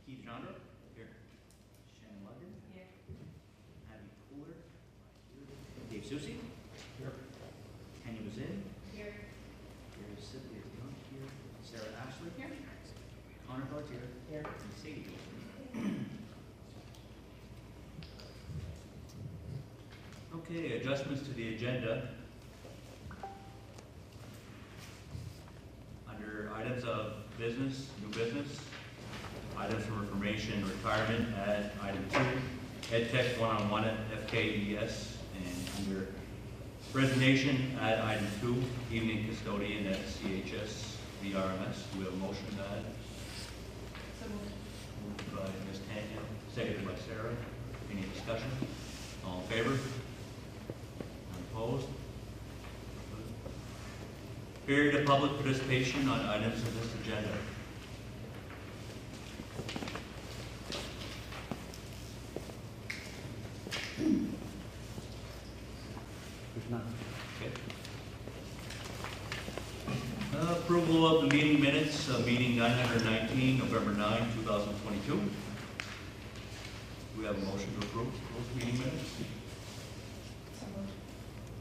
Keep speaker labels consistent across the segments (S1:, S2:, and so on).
S1: Keith Chandra. Here. Shannon Lugden.
S2: Here.
S1: Abby Cooler. Dave Susie.
S3: Here.
S1: Tanya Bazin.
S2: Here.
S1: Here's Cynthia Young here. Sarah Ashley.
S2: Here.
S1: Connor Bartier.
S2: Here.
S1: And Sadie Wilson. Okay, adjustments to the agenda. Under items of business, new business, items for information, retirement, add item 2, Ed Tech one-on-one at FKES, and under resignation, add item 2, evening custodian at CHS VRMS. Do we have a motion to add?
S2: So moved.
S1: Moved by Ms. Tanya, seconded by Sarah. Any discussion? All in favor? Opposed? Period of public participation on items of this agenda.
S3: There's none.
S1: Okay. Approval of the meeting minutes, meeting 919, November 9, 2022. Do we have a motion to approve those meeting minutes?
S2: So moved.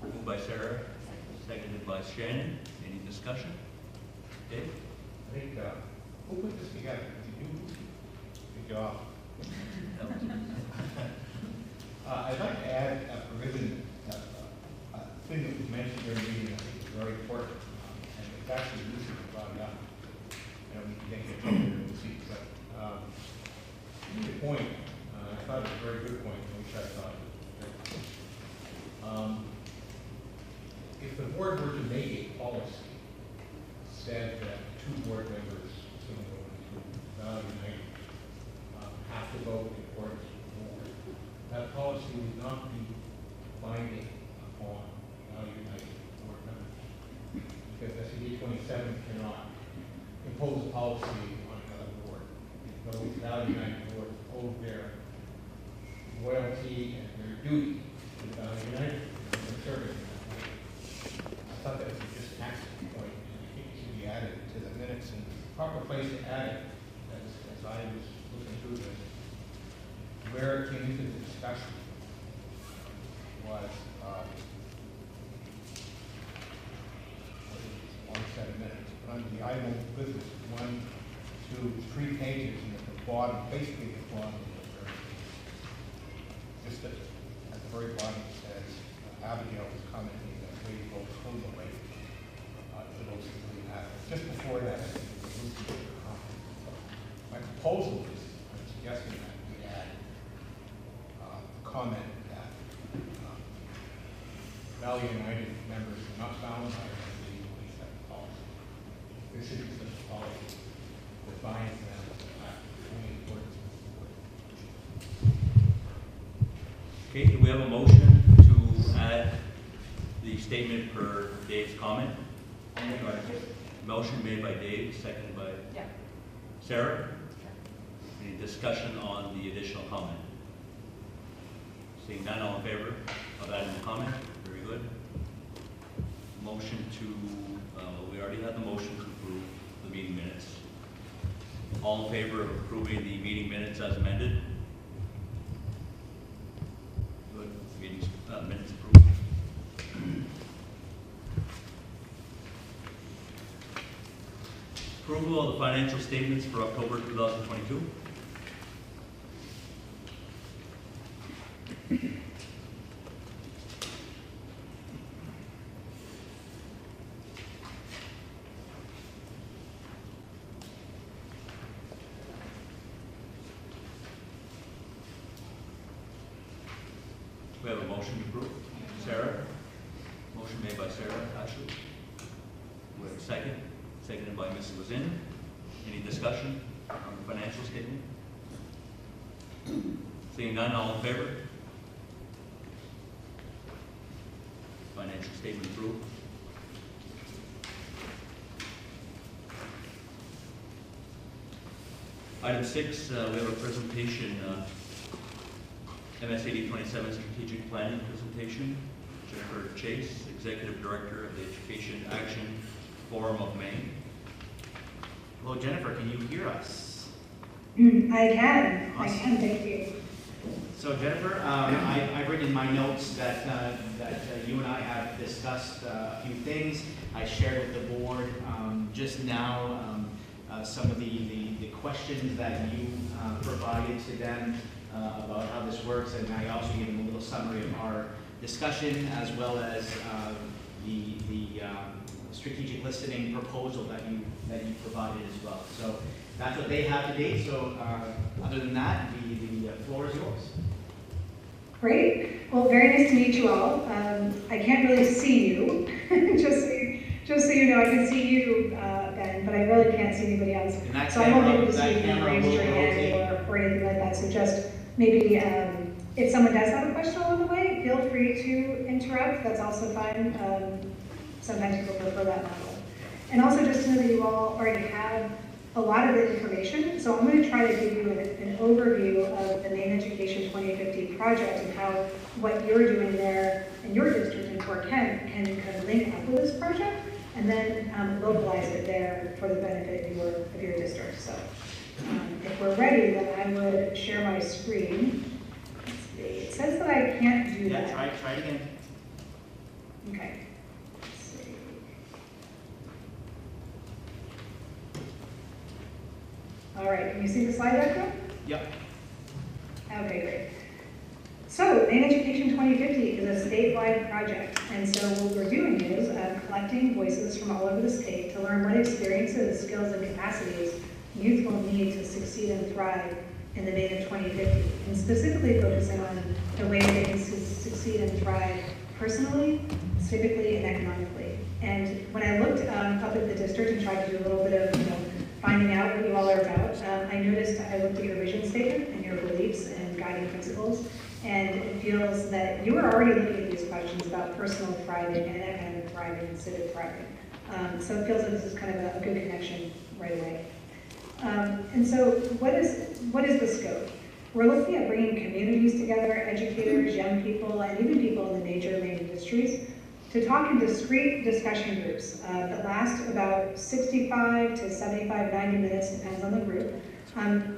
S1: Moved by Sarah, seconded by Shannon. Any discussion? Dave?
S3: I think, who put this together? Did you? Good job. I'd like to add a provision, a thing that was mentioned during the meeting, I think is very important, and it's actually Lucy who brought it up. And we can get trouble with Lucy, but, the point, I thought it was a very good point, at least I thought it was good. If the board were to make a policy, said that 2 board members, similar to Valley United, have to vote in accordance with the board, that policy would not be binding upon Valley United board members. Because SED 27 cannot impose a policy on another board. Those Valley United board hold their loyalty and their duty to the Valley United and their service. I thought that was just an excellent point, and I think it should be added to the minutes, and the proper place to add it, as I was looking through this, where it came into the discussion was, one set of minutes, but under the item of business, 1, 2, 3 pages, and at the bottom, basically the bottom of the third page. Just at the very bottom it says, Abigail was commenting that we vote from the way to those who have. Just before that, I think it was Lucy made a comment. So my proposal is, I'm suggesting that we add a comment that Valley United members are not bound by the 27 policy. There should be such a policy that binds them to act in accordance with the board.
S1: Okay, do we have a motion to add the statement per Dave's comment? Motion made by Dave, seconded by
S2: Yeah.
S1: Sarah. Any discussion on the additional comment? Seeing none, all in favor of adding the comment? Very good. Motion to, we already had the motion to approve the meeting minutes. All in favor of approving the meeting minutes as amended? Good. Meetings, minutes approved. Approval of the financial statements for October 2022. We have a motion to approve. Sarah? Motion made by Sarah Ashley. We have a second. Seconded by Mrs. Wazin. Any discussion on the financial statement? Seeing none, all in favor? Financial statement approved. Item 6, we have a presentation, MSAD 27 strategic planning presentation. Jennifer Chase, Executive Director of the Education Action Forum of Maine.
S4: Hello, Jennifer, can you hear us? I can, thank you.
S5: So Jennifer, I've written in my notes that you and I have discussed a few things. I shared with the board just now some of the questions that you provided to them about how this works, and I also gave them a little summary of our discussion as well as the strategic listening proposal that you provided as well. So that's what they have to date. So other than that, the floor is yours.
S4: Great. Well, very nice to meet you all. I can't really see you, just so you know, I can see you, Ben, but I really can't see anybody else. So I won't be able to see if you raised your hand or anything like that. So just maybe if someone does have a question along the way, feel free to interrupt. That's also fine. Sometimes people prefer that model. And also just to know that you all already have a lot of the information. So I'm going to try to give you an overview of the Maine Education 2050 project and how what you're doing there in your district in Fort Kent can kind of link up with this project, and then localize it there for the benefit of your district. So if we're ready, then I would share my screen. Let's see. It says that I can't do that.
S5: Yeah, try it again.
S4: Okay. Let's see. All right, can you see the slide deck now?
S5: Yep.
S4: Okay, great. So, Maine Education 2050 is a statewide project, and so what we're doing is collecting voices from all over the state to learn what experiences, skills, and capacities youth will need to succeed and thrive in the Maine of 2050, and specifically focusing on the way they can succeed and thrive personally, civically, and economically. And when I looked up at the district and tried to do a little bit of finding out what you all are about, I noticed I looked at your vision statement and your beliefs and guiding principles, and it feels that you are already looking at these questions about personal thriving and economic thriving and civic thriving. So it feels like this is kind of a good connection right away. And so what is the scope? We're looking at bringing communities together, educators, young people, and even people in the major Maine industries to talk in discrete discussion groups that last about 65 to 75, 90 minutes, depends on the group,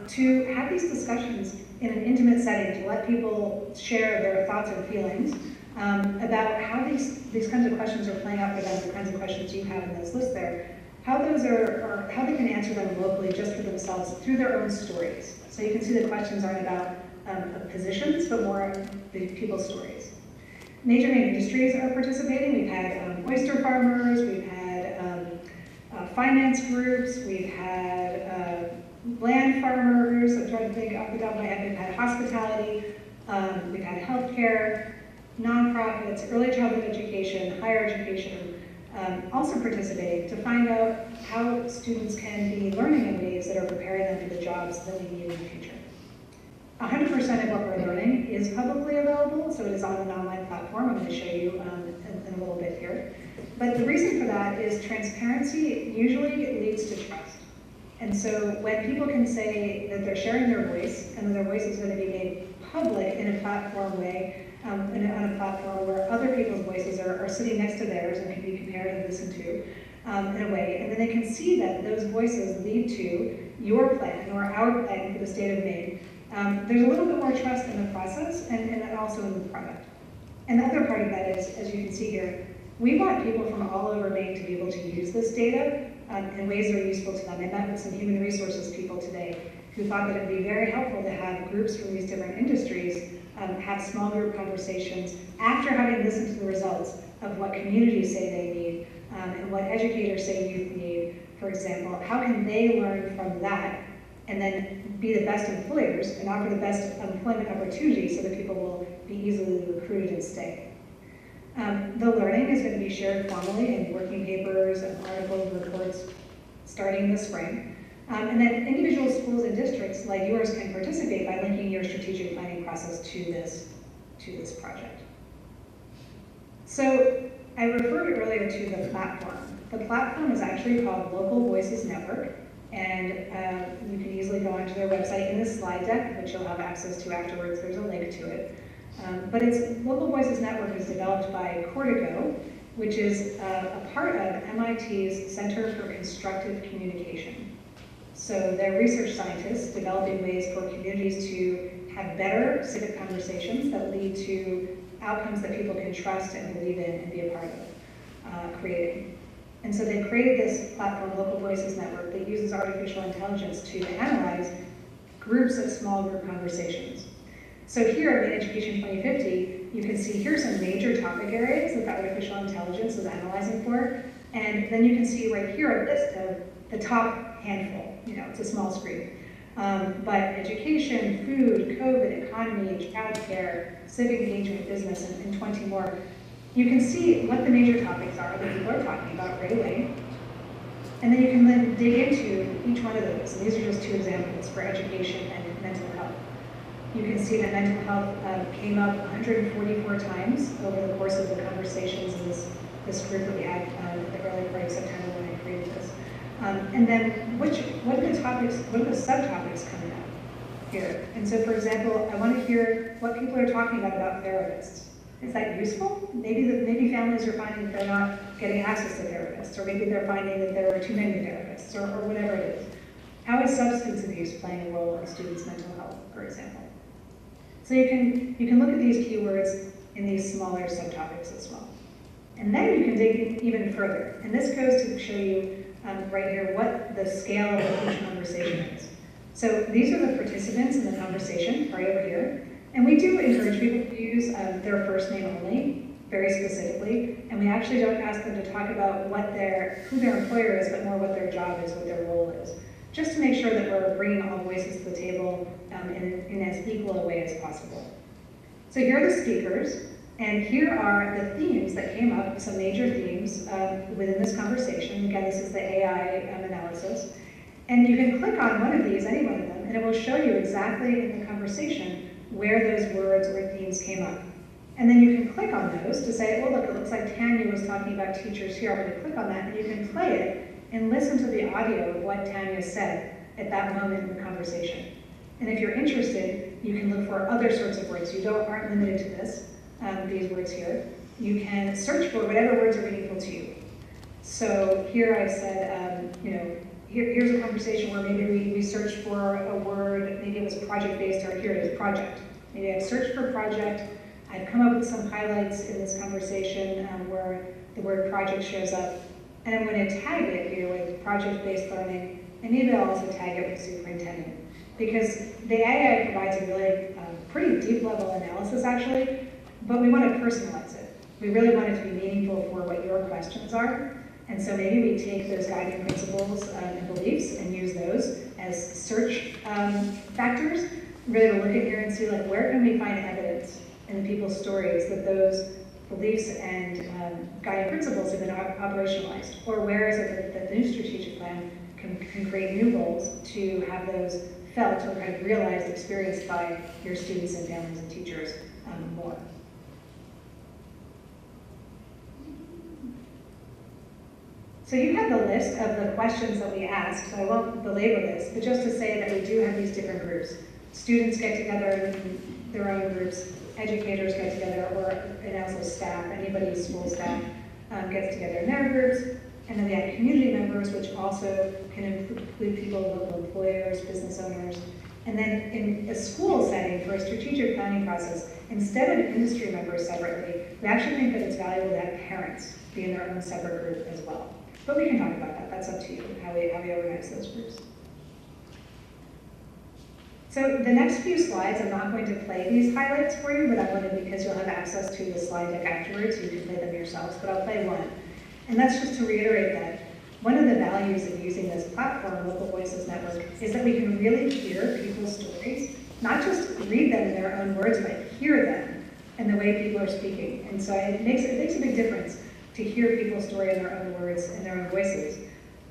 S4: to have these discussions in an intimate setting, to let people share their thoughts and feelings about how these kinds of questions are playing out for them, the kinds of questions you have in this list there, how those are, how they can answer them locally just for themselves through their own stories. So you can see the questions aren't about positions, but more the people's stories. Major Maine industries are participating. We've had oyster farmers, we've had finance groups, we've had land farmers. I'm trying to think off the top of my head. We've had hospitality, we've had healthcare, nonprofits, early childhood education, higher education, also participating to find out how students can be learning in ways that are preparing them for the jobs that we need in the future. 100% of what we're learning is publicly available, so it is on an online platform. I'm going to show you in a little bit here. But the reason for that is transparency usually leads to trust. And so when people can say that they're sharing their voice and that their voice is going to be made public in a platform way, on a platform where other people's voices are sitting next to theirs and can be compared and listened to in a way, and then they can see that those voices lead to your plan or our plan for the state of Maine. There's a little bit more trust in the process and also in the product. And the other part of that is, as you can see here, we want people from all over Maine to be able to use this data in ways that are useful to them. I met with some human resources people today who thought that it would be very helpful to have groups from these different industries have small group conversations after having listened to the results of what communities say they need and what educators say youth need, for example. How can they learn from that and then be the best employers and offer the best employment opportunities so that people will be easily recruited and stay. The learning is going to be shared formally in working papers and articles, reports starting this spring. And then individual schools and districts like yours can participate by linking your strategic planning process to this project. So I referred earlier to the platform. The platform is actually called Local Voices Network, and you can easily go onto their website in this slide deck, which you'll have access to afterwards. There's a link to it. But it's Local Voices Network is developed by Cortico, which is a part of MIT's Center for Constructive Communication. So they're research scientists developing ways for communities to have better civic conversations that lead to outcomes that people can trust and believe in and be a part of creating. And so they created this platform, Local Voices Network, that uses artificial intelligence to analyze groups of small group conversations. So here at Maine Education 2050, you can see here's some major topic areas that the artificial intelligence is analyzing for. And then you can see right here a list of the top handful. You know, it's a small screen. But education, food, COVID, economy, childcare, civic engagement, business, and 20 more. You can see what the major topics are that people are talking about right away. And then you can then dig into each one of those. And these are just two examples for education and mental health. You can see that mental health came up 144 times over the course of the conversations in this group that we had at the early part of September when I created this. And then what are the topics, what are the subtopics coming up here? And so, for example, I want to hear what people are talking about therapists. Is that useful? Maybe families are finding that they're not getting access to therapists, or maybe they're finding that there are too many therapists, or whatever it is. How is substance abuse playing a role in students' mental health, for example? So you can look at these keywords in these smaller subtopics as well. And then you can dig even further. And this goes to show you right here what the scale of each conversation is. So these are the participants in the conversation right over here. And we do encourage people to use their first name only, very specifically. And we actually don't ask them to talk about who their employer is, but more what their job is, what their role is. Just to make sure that we're bringing all voices to the table in as equal a way as possible. So here are the speakers, and here are the themes that came up, some major themes within this conversation. Again, this is the AI analysis. And you can click on one of these, any one of them, and it will show you exactly in the conversation where those words or themes came up. And then you can click on those to say, oh, look, it looks like Tanya was talking about teachers here. I'm going to click on that, and you can play it and listen to the audio of what Tanya said at that moment in the conversation. And if you're interested, you can look for other sorts of words. You aren't limited to this, these words here. You can search for whatever words are meaningful to you. So here I said, here's a conversation where maybe we searched for a word, maybe it was project-based, or here it is, project. Maybe I've searched for project. I've come up with some highlights in this conversation where the word project shows up. And I'm going to tag it here with project-based learning, and maybe I'll also tag it with superintendent. Because the AI provides a really pretty deep level analysis actually, but we want to personalize it. We really want it to be meaningful for what your questions are. And so maybe we take those guiding principles and beliefs and use those as search factors, really to look at here and see like where can we find evidence in people's stories that those beliefs and guiding principles have been operationalized, or where is it that the new strategic plan can create new goals to have those felt or kind of realized, experienced by your students and families and teachers more. So you have the list of the questions that we asked, so I won't belabor this, but just to say that we do have these different groups. Students get together in their own groups, educators get together, and also staff, anybody, school staff, gets together in their groups. And then we have community members, which also can include people, local employers, business owners. And then in a school setting, for a strategic planning process, instead of industry members separately, we actually think that it's valuable to have parents be in their own separate group as well. But we can talk about that. That's up to you, how we organize those groups. So the next few slides, I'm not going to play these highlights for you, but I wanted, because you'll have access to the slide deck afterwards, you can play them yourselves, but I'll play one. And that's just to reiterate that one of the values of using this platform, Local Voices Network, is that we can really hear people's stories, not just read them in their own words, but hear them and the way people are speaking. And so it makes a big difference to hear people's story in their own words and their own voices.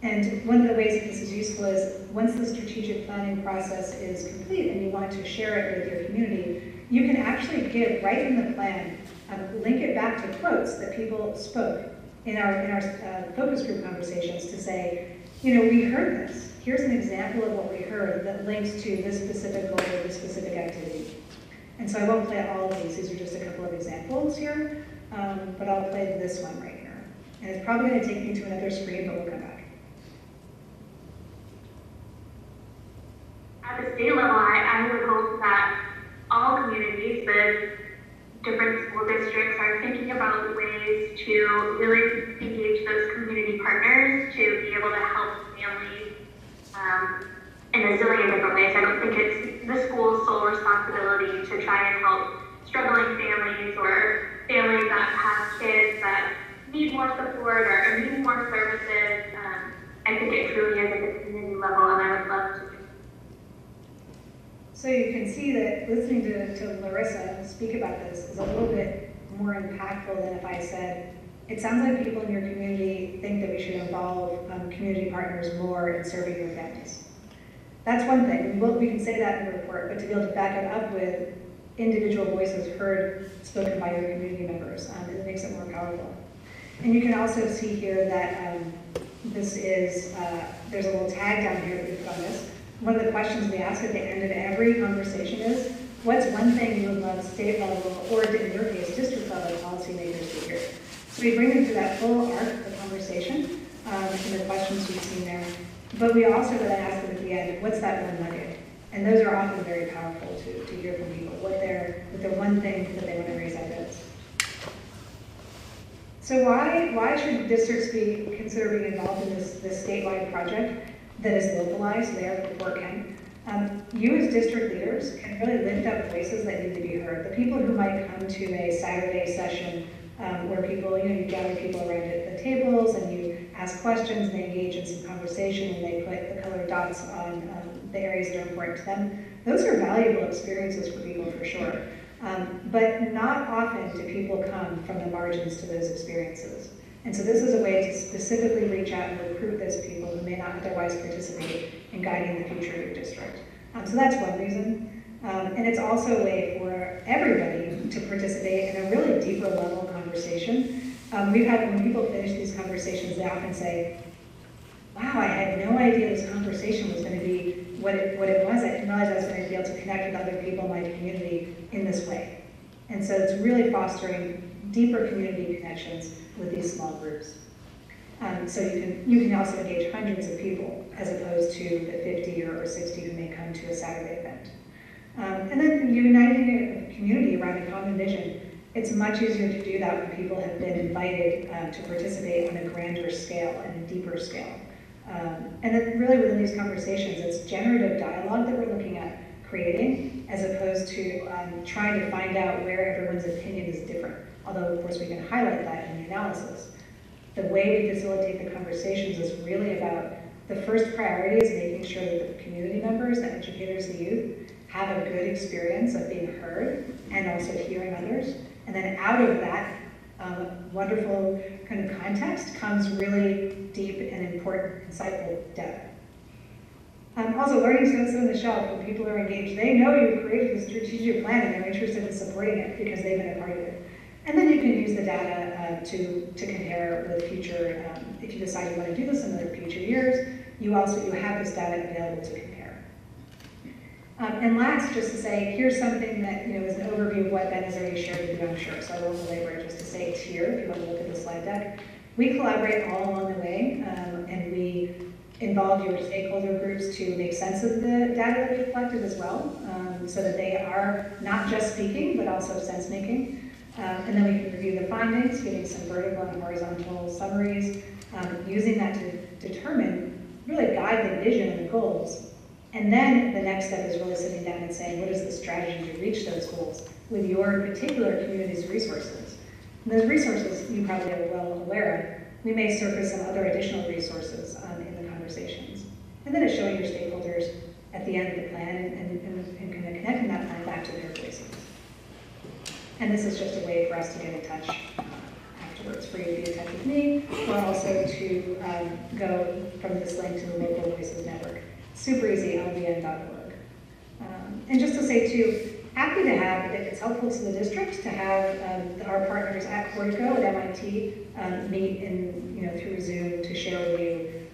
S4: And one of the ways that this is useful is once the strategic planning process is complete and you want to share it with your community, you can actually give right in the plan, link it back to quotes that people spoke in our focus group conversations to say, we heard this. Here's an example of what we heard that links to this specific goal or this specific activity. And so I won't play all of these. These are just a couple of examples here, but I'll play this one right here. And it's probably going to take me to another screen, but we'll come back.
S6: state level, I would hope that all communities, the different school districts are thinking about ways to really engage those community partners to be able to help families in a zillion different ways. I don't think it's the school's sole responsibility to try and help struggling families or families that have kids that need more support or need more services. I think it truly is at the community level, and I would love to.
S4: So you can see that listening to Larissa speak about this is a little bit more impactful than if I said, it sounds like people in your community think that we should involve community partners more in serving your families. That's one thing. We can say that in the report, but to be able to back it up with individual voices heard, spoken by your community members, it makes it more powerful. And you can also see here that this is, there's a little tag down here that we put on this. One of the questions we ask at the end of every conversation is, what's one thing you would love state level, or in your case, district level policymakers to hear? So we bring them through that full arc of the conversation, and the questions we've seen there. But we also then ask them at the end, what's that one nugget? And those are often very powerful to hear from people, what the one thing that they want to raise out is. So why should districts consider being involved in this statewide project that is localized there at Fort Kent? You as district leaders can really lift up voices that need to be heard. The people who might come to a Saturday session where people, you gather people around at the tables and you ask questions and they engage in some conversation and they put the colored dots on the areas that are important to them. Those are valuable experiences for people for sure. But not often do people come from the margins to those experiences. And so this is a way to specifically reach out and recruit those people who may not otherwise participate in guiding the future of your district. So that's one reason. And it's also a way for everybody to participate in a really deeper level conversation. We've had, when people finish these conversations, they often say, wow, I had no idea this conversation was going to be what it was. I didn't realize I was going to be able to connect with other people in my community in this way. And so it's really fostering deeper community connections with these small groups. So you can also engage hundreds of people as opposed to the 50 or 60 who may come to a Saturday event. And then uniting a community around a common vision. It's much easier to do that when people have been invited to participate on a grander scale and a deeper scale. And then really within these conversations, it's generative dialogue that we're looking at creating as opposed to trying to find out where everyone's opinion is different. Although of course we can highlight that in the analysis. The way we facilitate the conversations is really about the first priority is making sure that the community members, the educators, the youth have a good experience of being heard and also hearing others. And then out of that wonderful kind of context comes really deep and important, insightful depth. Also, learning stems on the shelf when people are engaged. They know you've created a strategic plan and they're interested in supporting it because they've been a part of it. And then you can use the data to compare with future, if you decide you want to do this in the future years, you have this data available to compare. And last, just to say, here's something that is an overview of what Ben has already shared with you, I'm sure, so I won't belabor it, just to say it's here if you want to look at the slide deck. We collaborate all along the way, and we involve your stakeholder groups to make sense of the data that we've collected as well, so that they are not just speaking, but also sense-making. And then we can review the findings, giving some vertical and horizontal summaries, using that to determine, really guide the vision and the goals. And then the next step is really sitting down and saying, what is the strategy to reach those goals with your particular community's resources? And those resources you probably are well aware of. We may surface some other additional resources in the conversations. And then it's showing your stakeholders at the end of the plan and kind of connecting that plan back to their voices. And this is just a way for us to get in touch afterwards, for you to be in touch with me, or also to go from this link to the Local Voices Network. Super easy, lbn.org. And just to say too, happy to have, if it's helpful to the district, to have our partners at Cortico at MIT meet in, through Zoom to share with you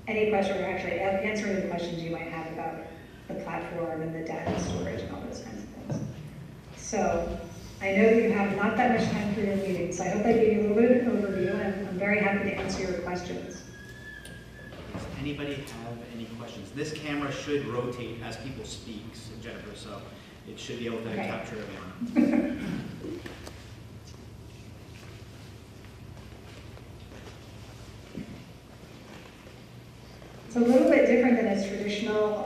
S4: any question, or actually answer any questions you might have about the platform and the data storage and all those kinds of things. So I know that you have not that much time for your meeting, so I hope I gave you a little bit of an overview, and I'm very happy to answer your questions.
S5: anybody have any questions? This camera should rotate as people speak, Jennifer, so it should be able to
S4: Okay.
S5: capture everyone.
S4: It's a little bit different than a traditional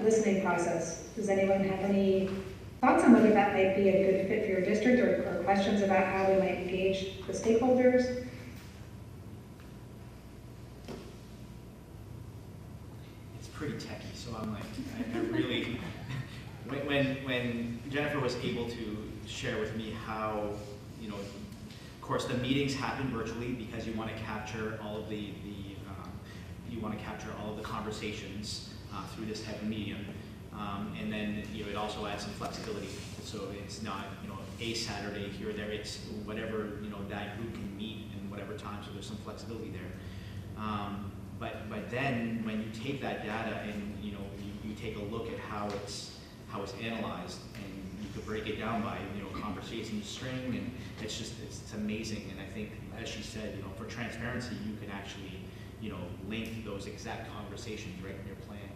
S4: listening process. Does anyone have any thoughts on whether that might be a good fit for your district, or questions about how we might engage the stakeholders?
S5: It's pretty techy, so I'm like, I really, when Jennifer was able to share with me how, you know, of course the meetings happen virtually because you want to capture all of you want to capture all of the conversations through this type of medium. And then, you know, it also adds some flexibility. So it's not, you know, a Saturday here or there, it's whatever, you know, that group can meet in whatever time, so there's some flexibility there. But then when you take that data and, you know, you take a look at how it's analyzed, and you could break it down by, you know, conversation string, and it's amazing. And I think, as she said, you know, for transparency, you can actually, you know, link those exact conversations right in your plan,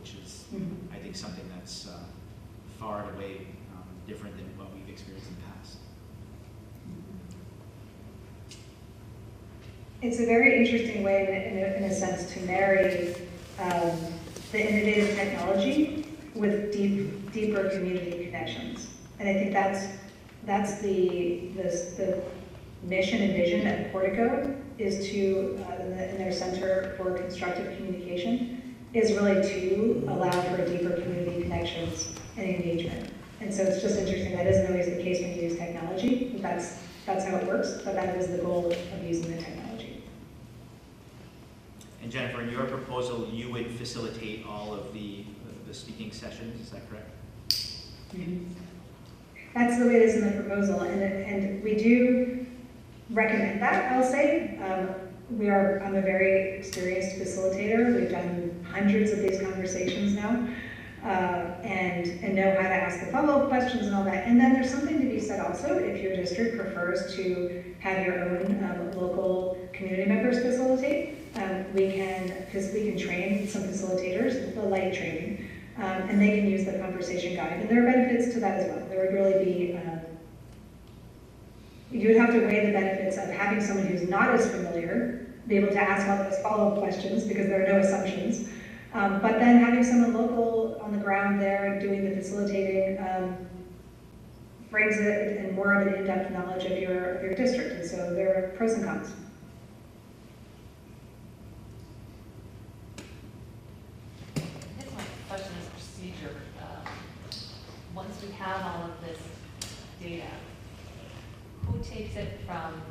S5: which is, I think, something that's far and away different than what we've experienced in the past.
S4: It's a very interesting way, in a sense, to marry the innovative technology with deeper community connections. And I think that's the mission and vision of Portico, is to, in their Center for Constructive Communication, is really to allow for deeper community connections and engagement. And so it's just interesting, that isn't always the case when you use technology, but that's how it works, but that is the goal of using the technology.
S5: And Jennifer, in your proposal, you would facilitate all of the speaking sessions, is that correct?
S4: Mm-hmm. That's the way it is in the proposal, and we do recommend that, I'll say. I'm a very experienced facilitator. We've done hundreds of these conversations now, and know how to ask the follow-up questions and all that. And then there's something to be said also, if your district prefers to have your own local community members facilitate, we can train some facilitators, the light training, and they can use the conversation guide. And there are benefits to that as well. There would really be, you would have to weigh the benefits of having someone who's not as familiar be able to ask all those follow-up questions, because there are no assumptions. But then having someone local on the ground there doing the facilitating brings it and more of an in-depth knowledge of your district. And so there are pros and cons.
S2: I guess my question is procedure. Once we have all of this data, who takes it from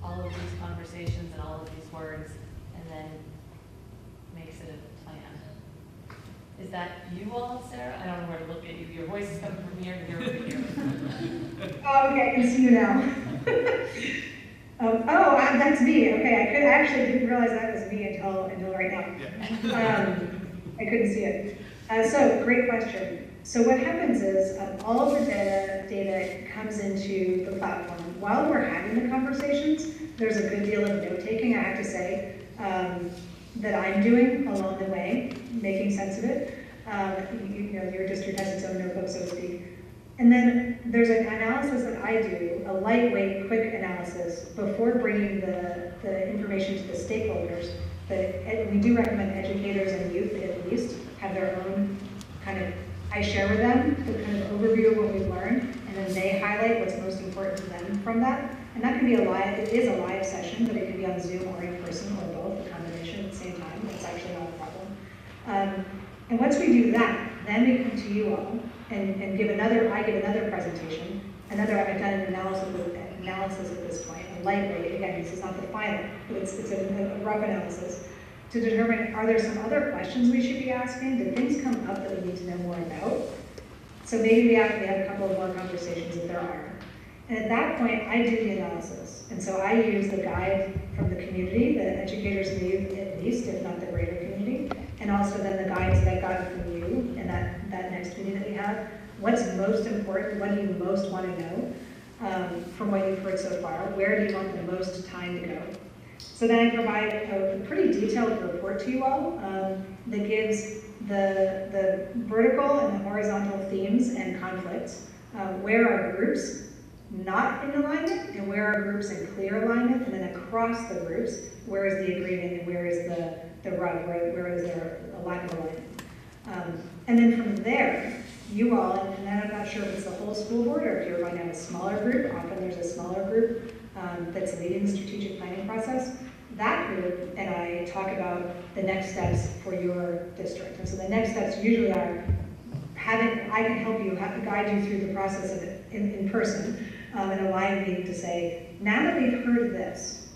S2: all of these conversations and all of these words and then makes it a plan? Is that you all, Sarah? I don't know where to look at you. Your voice is coming from here to here over here.
S4: Oh, okay, I can see you now. That's me. Okay, I actually didn't realize that was me until right now.
S5: Yeah.
S4: I couldn't see it. So, great question. So what happens is all of the data comes into the platform. While we're having the conversations, there's a good deal of note-taking, I have to say, that I'm doing along the way, making sense of it. You know, your district has its own notebook, so to speak. And then there's an analysis that I do, a lightweight, quick analysis, before bringing the information to the stakeholders. That we do recommend educators and youth at least have their own kind of, I share with them the kind of overview of what we've learned, and then they highlight what's most important to them from that. And that can be it is a live session, but it can be on Zoom or in person or both, a combination at the same time. It's actually not a problem. And once we do that, then we come to you all and I give another presentation. I've done an analysis at this point, a lightweight. Again, this is not the final, but it's a rough analysis to determine, are there some other questions we should be asking? Did things come up that we need to know more about? So maybe we have a couple of more conversations if there are. And at that point, I do the analysis. And so I use the guide from the community, the educators leave at least, if not the greater community, and also then the guides that I've gotten from you in that next meeting that we have. What's most important? What do you most want to know from what you've heard so far? Where do you want the most time to go? So then I provide a pretty detailed report to you all that gives the vertical and the horizontal themes and conflicts. Where are groups not in alignment, and where are groups in clear alignment, and then across the groups, where is the agreement and where is the rub, where is there a lack of alignment. And then from there, you all, and I'm not sure if it's the whole school board or if you're going to have a smaller group, often there's a smaller group that's leading the strategic planning process. That group and I talk about the next steps for your district. And so the next steps usually are I can help you, guide you through the process of it in person, in a live meeting to say, now that we've heard this,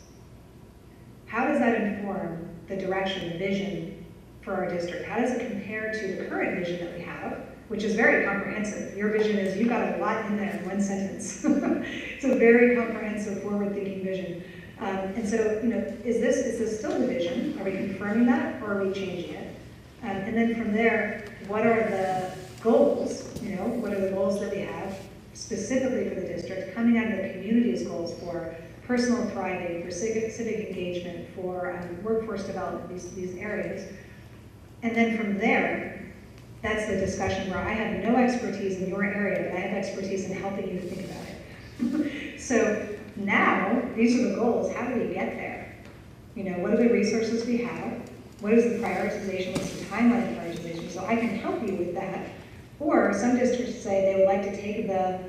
S4: how does that inform the direction, the vision for our district? How does it compare to the current vision that we have, which is very comprehensive? Your vision is, you got a lot in there in one sentence. It's a very comprehensive, forward-thinking vision. And so, is this still the vision? Are we confirming that, or are we changing it? And then from there, what are the goals? What are the goals that we have specifically for the district, coming out of the community's goals for personal thriving, for civic engagement, for workforce development, these areas. And then from there, that's the discussion where I have no expertise in your area, but I have expertise in helping you think about it. So now, these are the goals. How do we get there? What are the resources we have? What is the prioritization? What's the timeline of prioritization? So I can help you with that. Or some districts say they would like to take the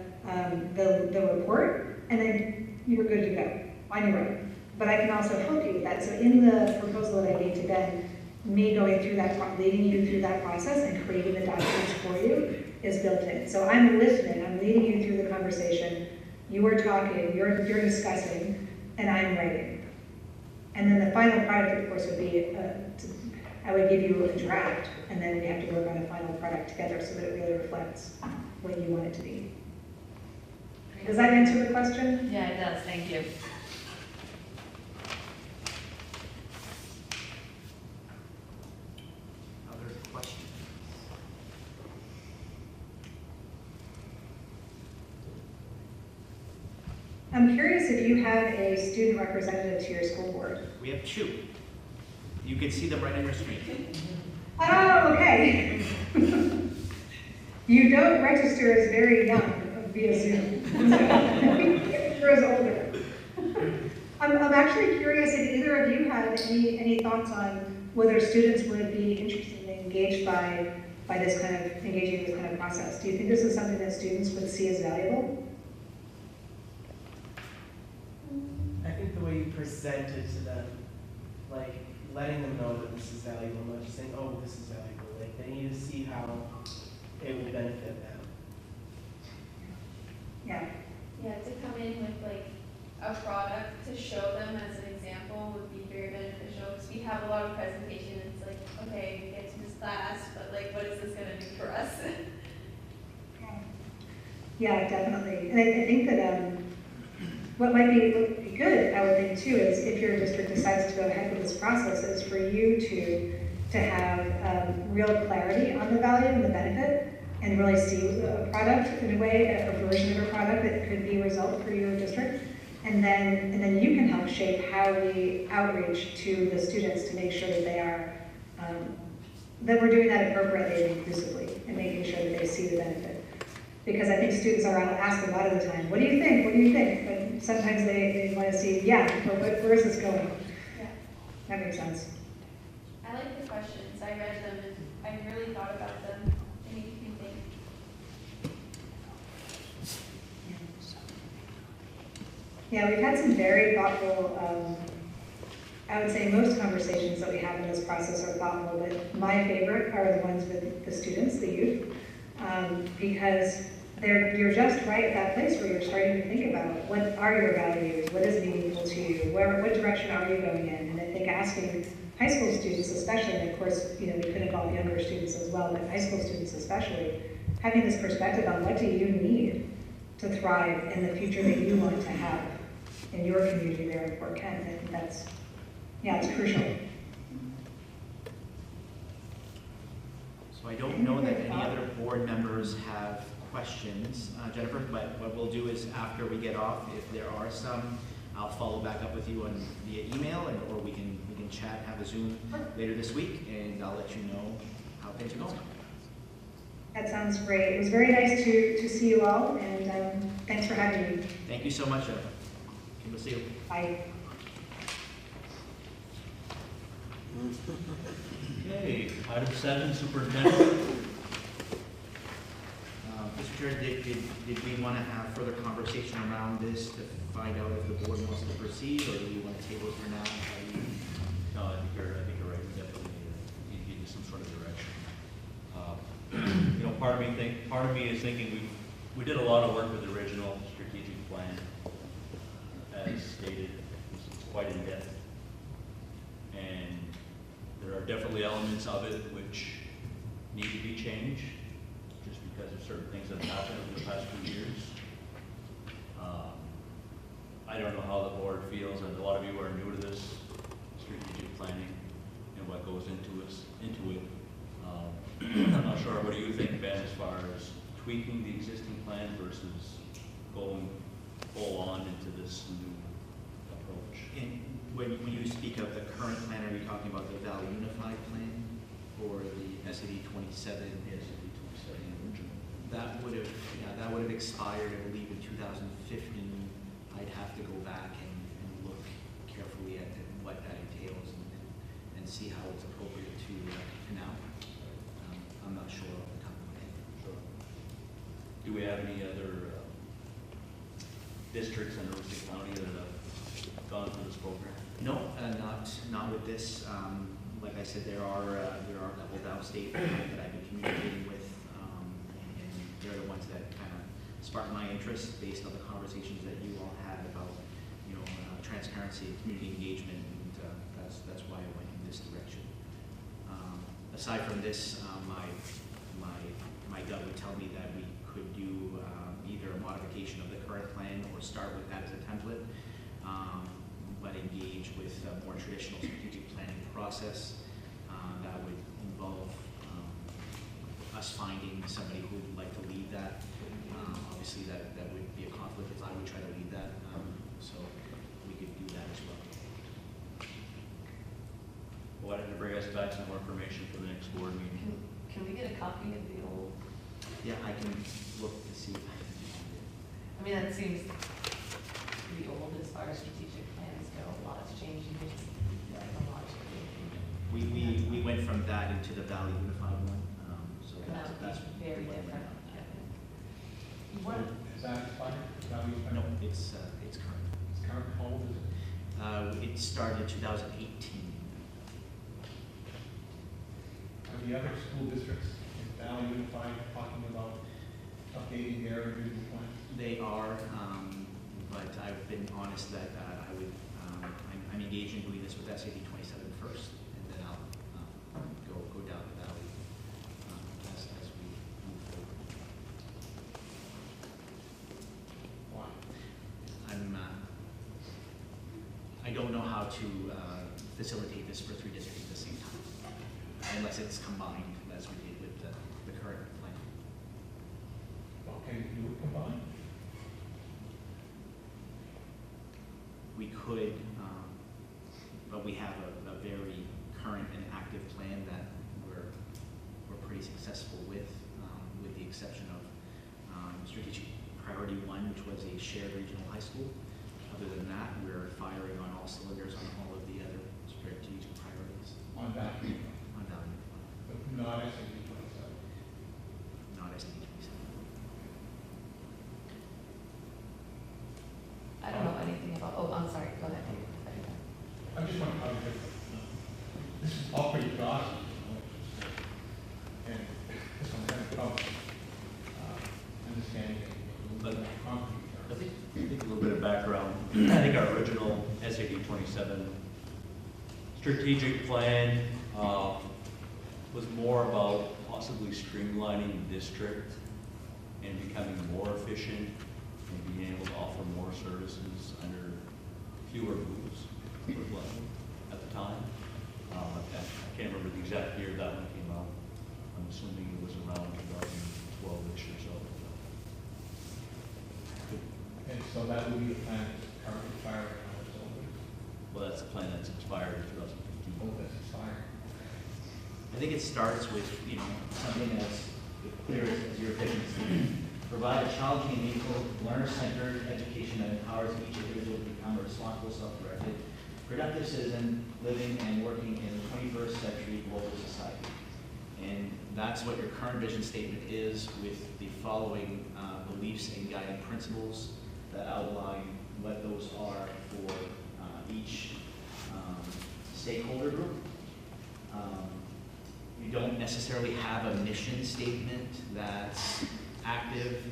S4: report, and then you're good to go on your own. But I can also help you with that. So in the proposal that I gave to Ben, me going through that, leading you through that process and creating the documents for you is built in. So I'm listening, I'm leading you through the conversation. You are talking, you're discussing, and I'm writing. And then the final product, of course, would be, I would give you a draft, and then we have to work on a final product together so that it really reflects what you want it to be. Does that answer the question?
S2: Yeah, it does, thank you.
S5: Other questions?
S4: I'm curious if you have a student representative to your school board.
S5: We have 2. You can see them right on your screen.
S4: Oh, okay. You don't register as very young via Zoom. You're as older. I'm actually curious if either of you have any thoughts on whether students would be interested and engaged by this kind of engaging in this kind of process. Do you think this is something that students would see as valuable?
S7: I think the way you present it to them, like letting them know that this is valuable, not just saying, oh, this is valuable. Like they need to see how it will benefit them.
S4: Yeah.
S8: Yeah, to come in with like a product to show them as an example would be very beneficial because we have a lot of presentation. It's like, okay, we get to this class, but like, what is this going to do for us?
S4: Yeah, definitely. And I think that what might be good, I would think too, is if your district decides to go ahead with this process, is for you to have real clarity on the value and the benefit, and really see a product in a way, a version of a product that could be a result for your district. And then you can help shape how we outreach to the students to make sure that they are, that we're doing that appropriately and inclusively, and making sure that they see the benefit. Because I think students are asked a lot of the time, what do you think? What do you think? But sometimes they want to see, yeah, but where is this going?
S8: Yeah.
S4: That makes sense.
S8: I like the questions. I read them and I really thought about them. They make me think.
S4: Yeah, we've had some very thoughtful, I would say most conversations that we have in this process are thoughtful, but my favorite are the ones with the students, the youth, because you're just right at that place where you're starting to think about what are your values, what is meaningful to you, what direction are you going in? And I think asking high school students especially, and of course, we could involve younger students as well, but high school students especially, having this perspective on what do you need to thrive in the future that you want to have in your community there in Fort Kent. I think that's, it's crucial.
S5: So I don't know that any other board members have questions, Jennifer, but what we'll do is after we get off, if there are some, I'll follow back up with you via email, or we can chat, have a Zoom later this week, and I'll let you know how things are going.
S4: That sounds great. It was very nice to see you all, and thanks for having me.
S5: Thank you so much, Jennifer. We'll see you.
S4: Bye.
S1: Okay, item 7, superintendent.
S5: Mr. Chair, did we want to have further conversation around this to find out if the board wants to proceed, or do we want to table it for now?
S1: No, I think you're right. We definitely need some sort of direction. You know, part of me is thinking we did a lot of work with the original strategic plan. As stated, it's quite in depth, and there are definitely elements of it which need to be changed, just because of certain things that have happened over the past few years. I don't know how the board feels, and a lot of you are new to this strategic planning and what goes into it. I'm not sure, what do you think, Ben, as far as tweaking the existing plan versus going full on into this new approach?
S5: And when you speak of the current plan, are you talking about the Valley Unified Plan or the SAD 27?
S1: Yes, the 27 original.
S5: That would have expired, I believe, in 2015. I'd have to go back and look carefully at what that entails and see how it's appropriate to now. I'm not sure off the top of my head.
S1: Sure. Do we have any other districts in Aroostook County that have gone through this program?
S5: No, not with this. Like I said, there are a couple downstate that I've been communicating with, and they're the ones that kind of sparked my interest based on the conversations that you all had about, transparency, community engagement, and that's why I went in this direction. Aside from this, my gut would tell me that we could do either a modification of the current plan or start with that as a template, but engage with a more traditional strategic planning process that would involve us finding somebody who would like to lead that. Obviously, that would be a conflict if I would try to lead that, so we could do that as well.
S1: Why don't you bring us back some more information for the next board meeting?
S2: Can we get a copy of the old?
S5: Yeah, I can look to see if I can find it.
S2: I mean, that seems pretty old as far as strategic plans go. A lot's changed. A lot changed.
S5: We went from that into the Valley Unified one, so
S2: That would
S5: that's
S2: be very
S5: what
S2: different.
S5: went on.
S2: What,
S3: Is that expired? Valley Unified?
S5: No, it's current.
S3: It's current, how old is it?
S5: It started in 2018.
S3: Are the other school districts in Valley Unified talking about updating their individual plans?
S5: They are, but I've been honest that I would, I'm engaged in doing this with SAD 27 first, and then I'll go down the Valley as we move forward.
S3: Why?
S5: I don't know how to facilitate this for 3 districts at the same time, unless it's combined, as we did with the current plan.
S3: Well, can you do it combined?
S5: We could, but we have a very current and active plan that we're pretty successful with the exception of strategic priority 1, which was a shared regional high school. Other than that, we're firing on all cylinders on all of the other strategic priorities
S3: On Valley Unified,
S5: on Valley,
S3: but not SAD 27.
S5: not SAD 27.
S2: I don't know anything about, oh, I'm sorry, go ahead.
S3: I just want to cover this. This is all pretty broad. And this one kind of covers understanding it a little bit more concrete.
S1: I think a little bit of background. I think our original SAD 27 strategic plan was more about possibly streamlining the district and becoming more efficient and being able to offer more services under fewer rules at the time. I can't remember the exact year that one came out. I'm assuming it was around 2012-ish or so.
S3: And so that would be the plan that's currently firing on
S1: plan that's expired in 2015.
S3: Oh, that's expired.
S5: I think it starts with, something as clear as your vision statement. Provide a challenging and meaningful, learner-centered education that empowers each individual to become a responsible, self-directed, productive citizen living and working in the 21st century global society. And that's what your current vision statement is, with the following beliefs and guiding principles that outline what those are for each stakeholder group. You don't necessarily have a mission statement that's active.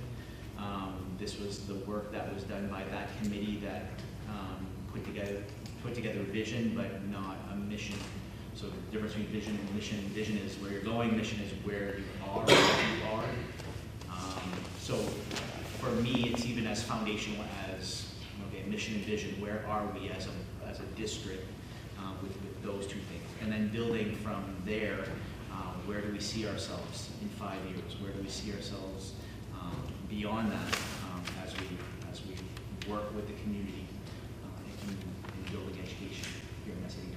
S5: This was the work that was done by that committee that put together a vision, but not a mission. So the difference between vision and mission: vision is where you're going, mission is where you are, what you are. So for me, it's even as foundational as, mission and vision. Where are we as a district with those two things? And then building from there, where do we see ourselves in 5 years? Where do we see ourselves beyond that as we work with the community in building education here in MSAD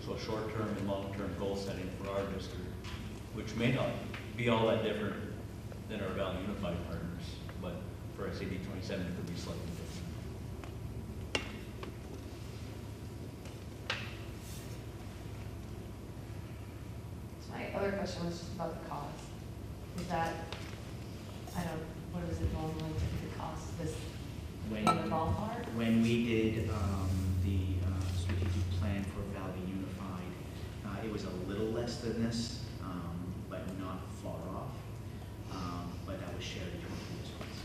S5: 27?
S1: So short-term and long-term goal setting for our district, which may not be all that different than our Valley Unified partners, but for SAD 27 it could be slightly different.
S2: So my other question was just about the cost. Is that, what is it normally to cost this in the ballpark?
S5: When we did the strategic plan for Valley Unified, it was a little less than this, but not far off. But that was shared between the districts.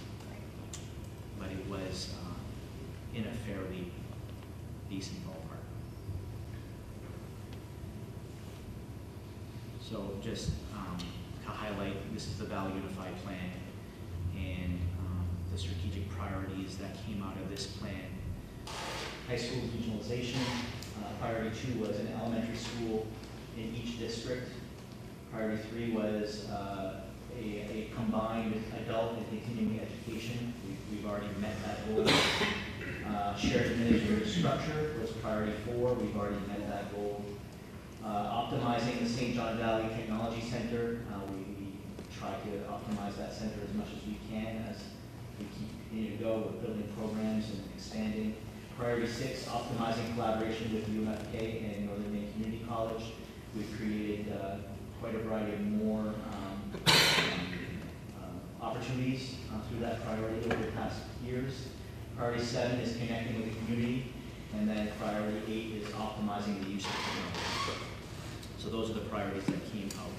S5: But it was in a fairly decent ballpark. So just to highlight, this is the Valley Unified Plan, and the strategic priorities that came out of this plan. High school regionalization. Priority 2 was an elementary school in each district. Priority 3 was a combined adult and continuing education. We've already met that goal. Shared administrative structure was priority 4. We've already met that goal. Optimizing the St. John Valley Technology Center. We try to optimize that center as much as we can as we continue to go with building programs and expanding. Priority 6, optimizing collaboration with UMFK and Northern Maine Community College. We've created quite a variety of more opportunities through that priority over the past years. Priority 7 is connecting with the community, and then priority 8 is optimizing the use of technology. So those are the priorities that came out of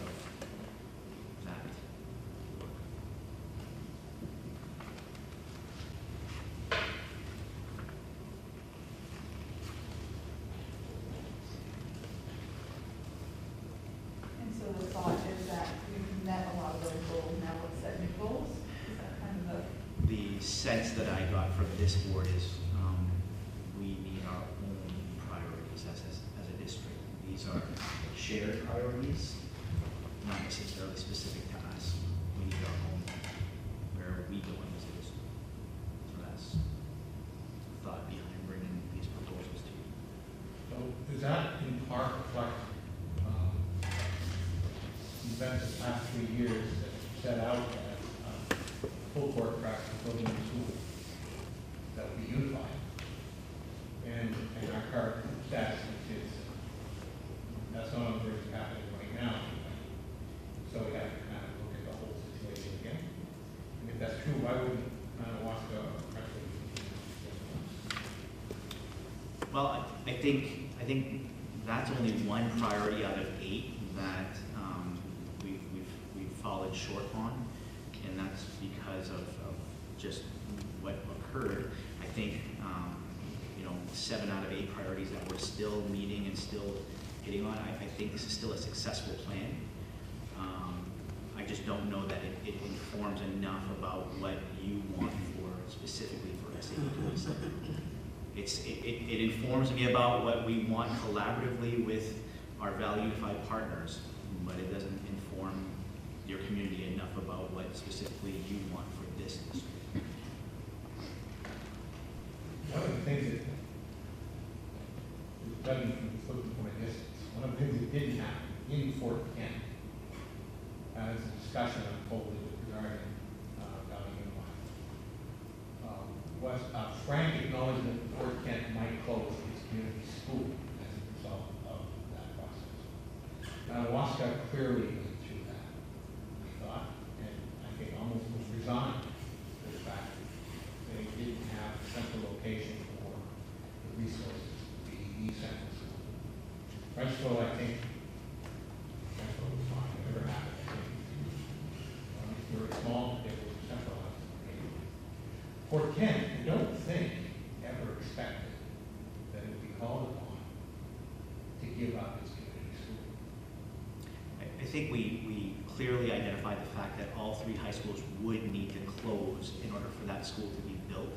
S5: that.
S9: And so the thought is that we've met a lot of those goals, now let's set new goals? Is that kind of
S5: The sense that I got from this board is we need our own priorities as a district. These are shared priorities, not necessarily specific to us. We need our own, where are we going as a district? So that's the thought behind bringing these proposals to you.
S3: So does that in part reflect events of the past 3 years that set out as full court practice building the school that will be unified? And our current status is that's not only what's happening right now. So we have to kind of look at the whole situation again. And if that's true, why wouldn't Wasco actually?
S5: Well, I think that's only one priority out of 8 that we've followed short on, and that's because of just what occurred. I think 7 out of 8 priorities that we're still meeting and still hitting on. I think this is still a successful plan. I just don't know that it informs enough about what you want specifically for SAD 27. It informs me about what we want collaboratively with our Valley Unified partners, but it doesn't inform your community enough about what specifically you want for this district.
S3: One of the things that judging from a distance, one of the things that didn't happen in Fort Kent, as a discussion unfolded regarding Valley Unified, was a frank acknowledgement that Fort Kent might close its community school as a result of that process. Now, Waska clearly went through that, we thought, and I think almost was resigned to the fact that they didn't have a central location for the resources to be the central school. Frenchville, I think, Frenchville was fine, whatever happened. If you were small, it was centralized. Fort Kent, I don't think, ever expected that it would be called upon to give up its community school.
S5: I think we clearly identified the fact that all 3 high schools would need to close in order for that school to be built.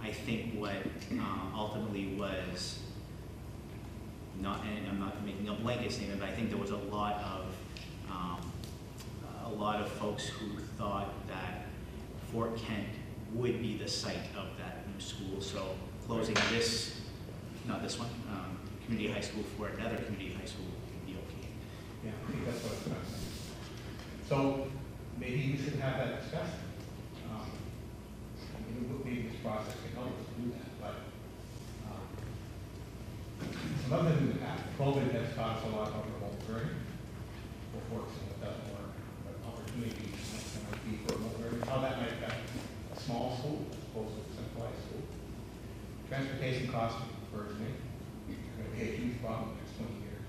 S5: I think what ultimately was not, and I'm not making a blanket statement, but I think there was a lot of folks who thought that Fort Kent would be the site of that new school. So closing this, not this one, community high school for another community high school would be okay.
S3: Yeah, I think that's what I was trying to say. So maybe you should have that discussion. Maybe this process can help us do that, but some other things that happened. COVID has taught us a lot about remote learning, what works and what doesn't work, what opportunities there might be for remote learning, how that might affect a small school as opposed to a centralized school. Transportation costs, for example, are going to be a huge problem in the next 20 years.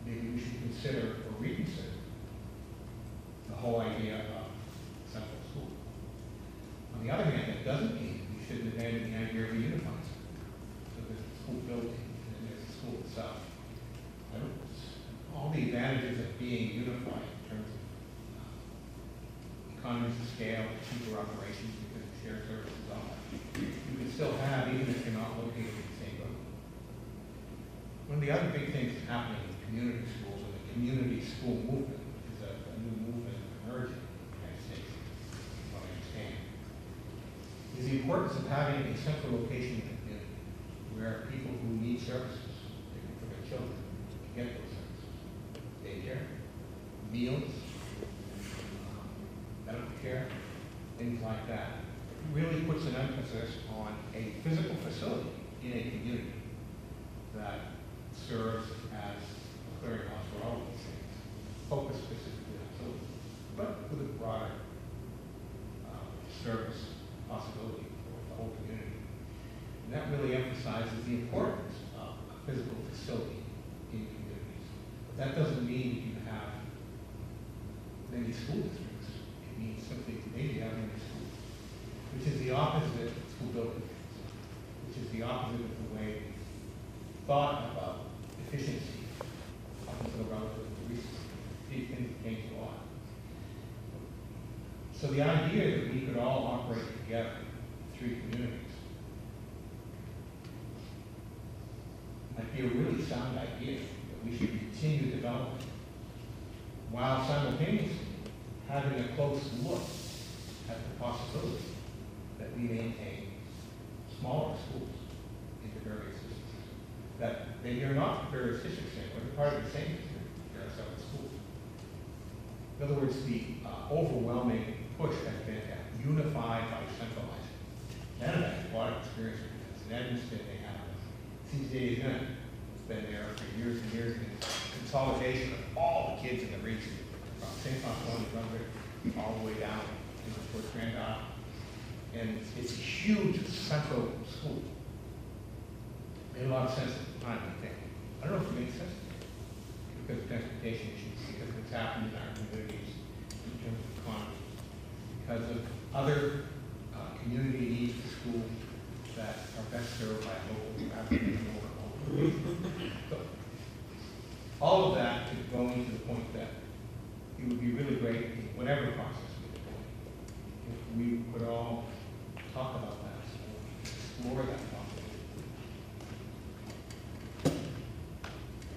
S3: Maybe we should consider or reconsider the whole idea of central school. On the other hand, it doesn't mean we shouldn't abandon the idea of a unified school. So there's a school building and then there's the school itself. All the advantages of being unified in terms of economies of scale, cheaper operations because of shared services, all that, you can still have even if you're not located in the same building. One of the other big things that's happening in community schools and the community school movement, which is a new movement emerging in the United States, from what I understand, is the importance of having a central location in the community where people who need services, particularly for their children, can get those services. Daycare, meals, medical care, things like that. It really puts an emphasis on a physical facility in a community that serves as a clearinghouse for all of these things, focused specifically on children, but with a broader service possibility for the whole community. And that really emphasizes the importance of a physical facility in communities. But that doesn't mean you have many school districts. It means simply maybe have many schools, which is the opposite of school building, which is the opposite of the way we thought about efficiency up until relatively recently. These things changed a lot. So the idea that we could all operate together, 3 communities, might be a really sound idea that we should continue developing while simultaneously having a close look at the possibility that we maintain smaller schools in the various districts. That maybe are not various districts anymore, they're part of the same district, there are several schools. In other words, the overwhelming push has been to unify by centralizing. Canada has a lot of experience with this. In Edmonton, they have CCA it's been there for years and years, and it's consolidation of all the kids in the region, from St. Antoine, Brunswick, all the way down, towards Grand Isle. And it's a huge central school. Made a lot of sense at the time, I think. I don't know if it makes sense because of transportation issues, because of what's happened in our communities in terms of economy, because of other community needs for schools that are best served by local traffic. So, all of that is going to the point that it would be really great in whatever process we deploy if we could all talk about that, explore that possibility.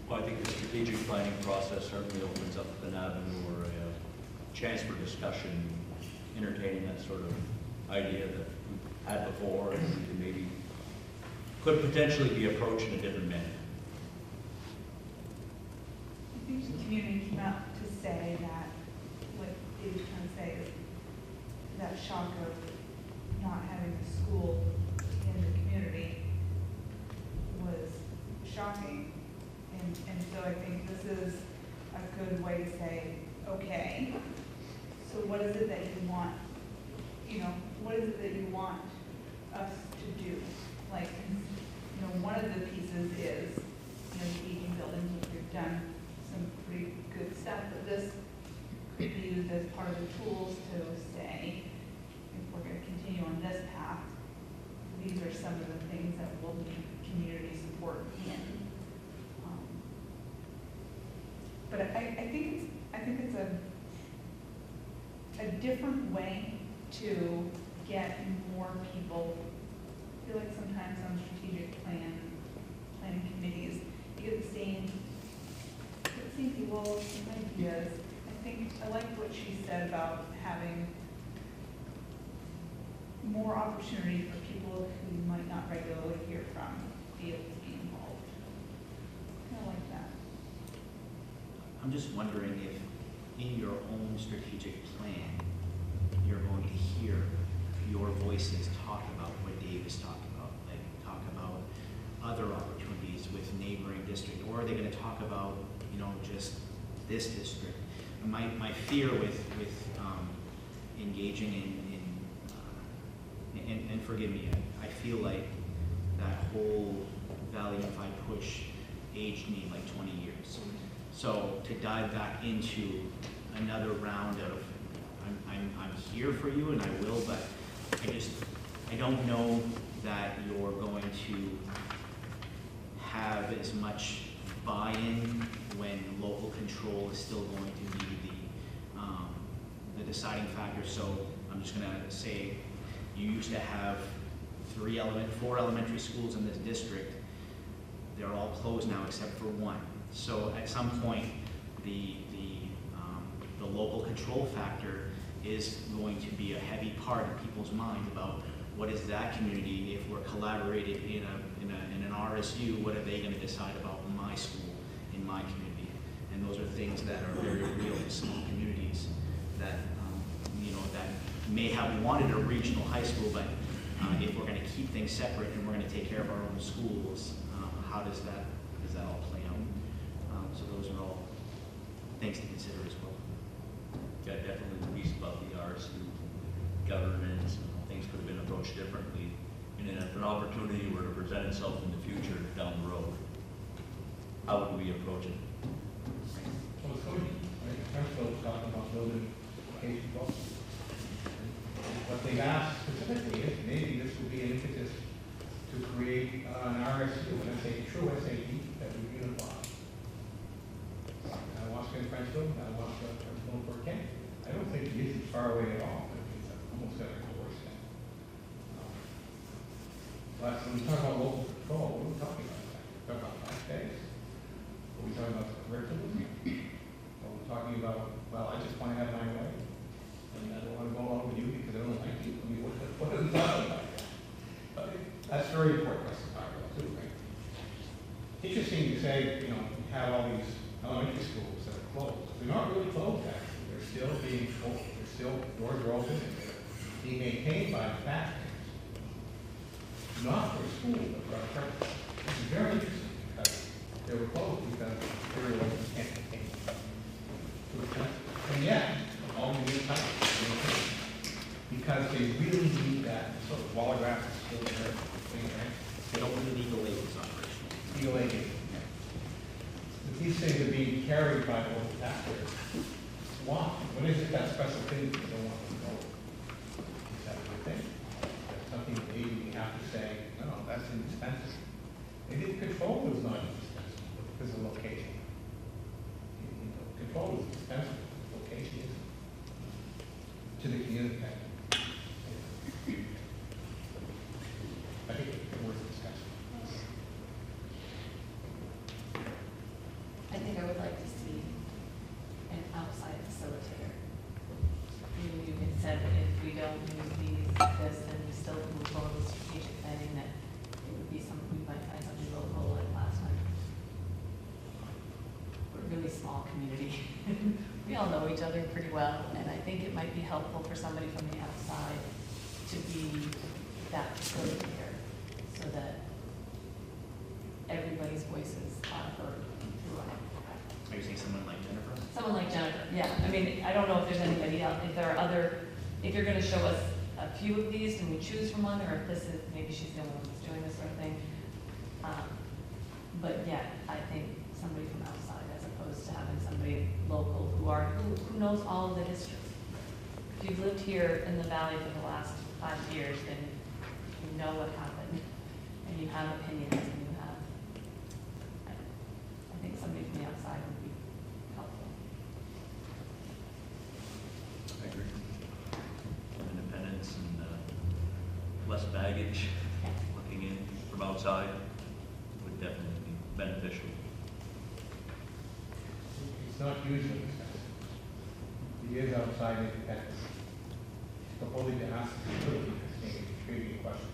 S1: Well, I think the strategic planning process certainly opens up an avenue or a chance for discussion, entertaining that sort of idea that we've had before, and we can maybe could potentially be approached in a different manner.
S9: I think the community came out to say that, what David's trying to say is that shock of not having a school in the community was shocking. And so I think this is a good way to say, okay, so what is it that you want, what is it that you want us to do? Like, one of the pieces is, the aging buildings, which we've done some pretty good stuff, but this could be used as part of the tools to say, if we're gonna continue on this path, these are some of the things that we'll need community support in. But I think it's a different way to get more people. I feel like sometimes on strategic planning committees, you get the same people, same ideas. I like what she said about having more opportunity for people who you might not regularly hear from be able to be involved. I like that.
S5: I'm just wondering if in your own strategic plan, you're going to hear your voices talk about what Dave is talking about, like talk about other opportunities with neighboring district, or are they going to talk about, just this district? My fear with engaging in and forgive me, I feel like that whole Valley Unified push aged me like 20 years. So to dive back into another round of, I'm here for you and I will, but I don't know that you're going to have as much buy-in when local control is still going to be the deciding factor. So I'm just gonna say, you used to have 4 elementary schools in this district. They're all closed now except for one. So at some point, the local control factor is going to be a heavy part of people's minds about what is that community. If we're collaborating in an RSU, what are they going to decide about my school in my community? And those are things that are very real to small communities that that may have wanted a regional high school, but if we're going to keep things separate and we're going to take care of our own schools, how does that all play out? So those are all things to consider as well.
S1: Yeah, definitely the piece about the RSU governance, things could have been approached differently. And then if an opportunity were to present itself in the future down the road, how would we approach it?
S3: Well, it's going to be, right, Council was talking about building education goals. What they've asked specifically is maybe this would be an impetus to create an RSU, true SAT that would unify. Alaska and Frenchville, Alaska and Millport County. I don't think the issue's far away at all. It's almost at a course now. But when we talk about local control, what are we talking about? We're talking about 5 days. Are we talking about the curriculum? Are we talking about, well, I just want to have my way, and I don't want to go along with you because I don't like you? I mean, what are we talking about? But that's very important for us to talk about too, right? Interesting to say, you have all these elementary schools that are closed. They're not really closed, actually. They're still being open. They're still, doors are open, and they're being maintained by the faculty. Not for school, but for our purpose. This is very interesting because they were closed because they were open can't contain. And yet, all the new types because they really need that sort of wall graph skill there.
S5: They don't really need the labels operational.
S3: Legal aid. These things are being carried by the local taxpayers. Why? What is it that special thing that you don't want them to know? Is that a good thing? That's something that maybe we have to say, no, that's indispensable. Maybe the control is not indispensable because of location. Control is indispensable. Location is to the community. I think it's worth discussing.
S2: I think I would like to see an outside facilitator. You had said that if we don't use these, this, then we still move forward with strategic planning, that it would be something, we community. We all know each other pretty well, and I think it might be helpful for somebody from the outside to be that facilitator, so that everybody's voices are heard throughout.
S5: Are you saying someone like Jennifer?
S2: Someone like Jennifer, yeah. I mean, I don't know if there's anybody else, if there are other, if you're gonna show us a few of these and we choose from one, or if this is, maybe she's the only one who's doing this sort of thing. But yeah, I think somebody from outside as opposed to having somebody local who knows all of the history. If you've lived here in the valley for the last 5 years, then you know what happened, and you have opinions, and you have, I think somebody from the outside would be helpful.
S1: I agree. Independence and less baggage, looking in from outside would definitely be beneficial.
S3: It's not usually expensive. He is outside independent. Proposing to ask the facility intriguing questions.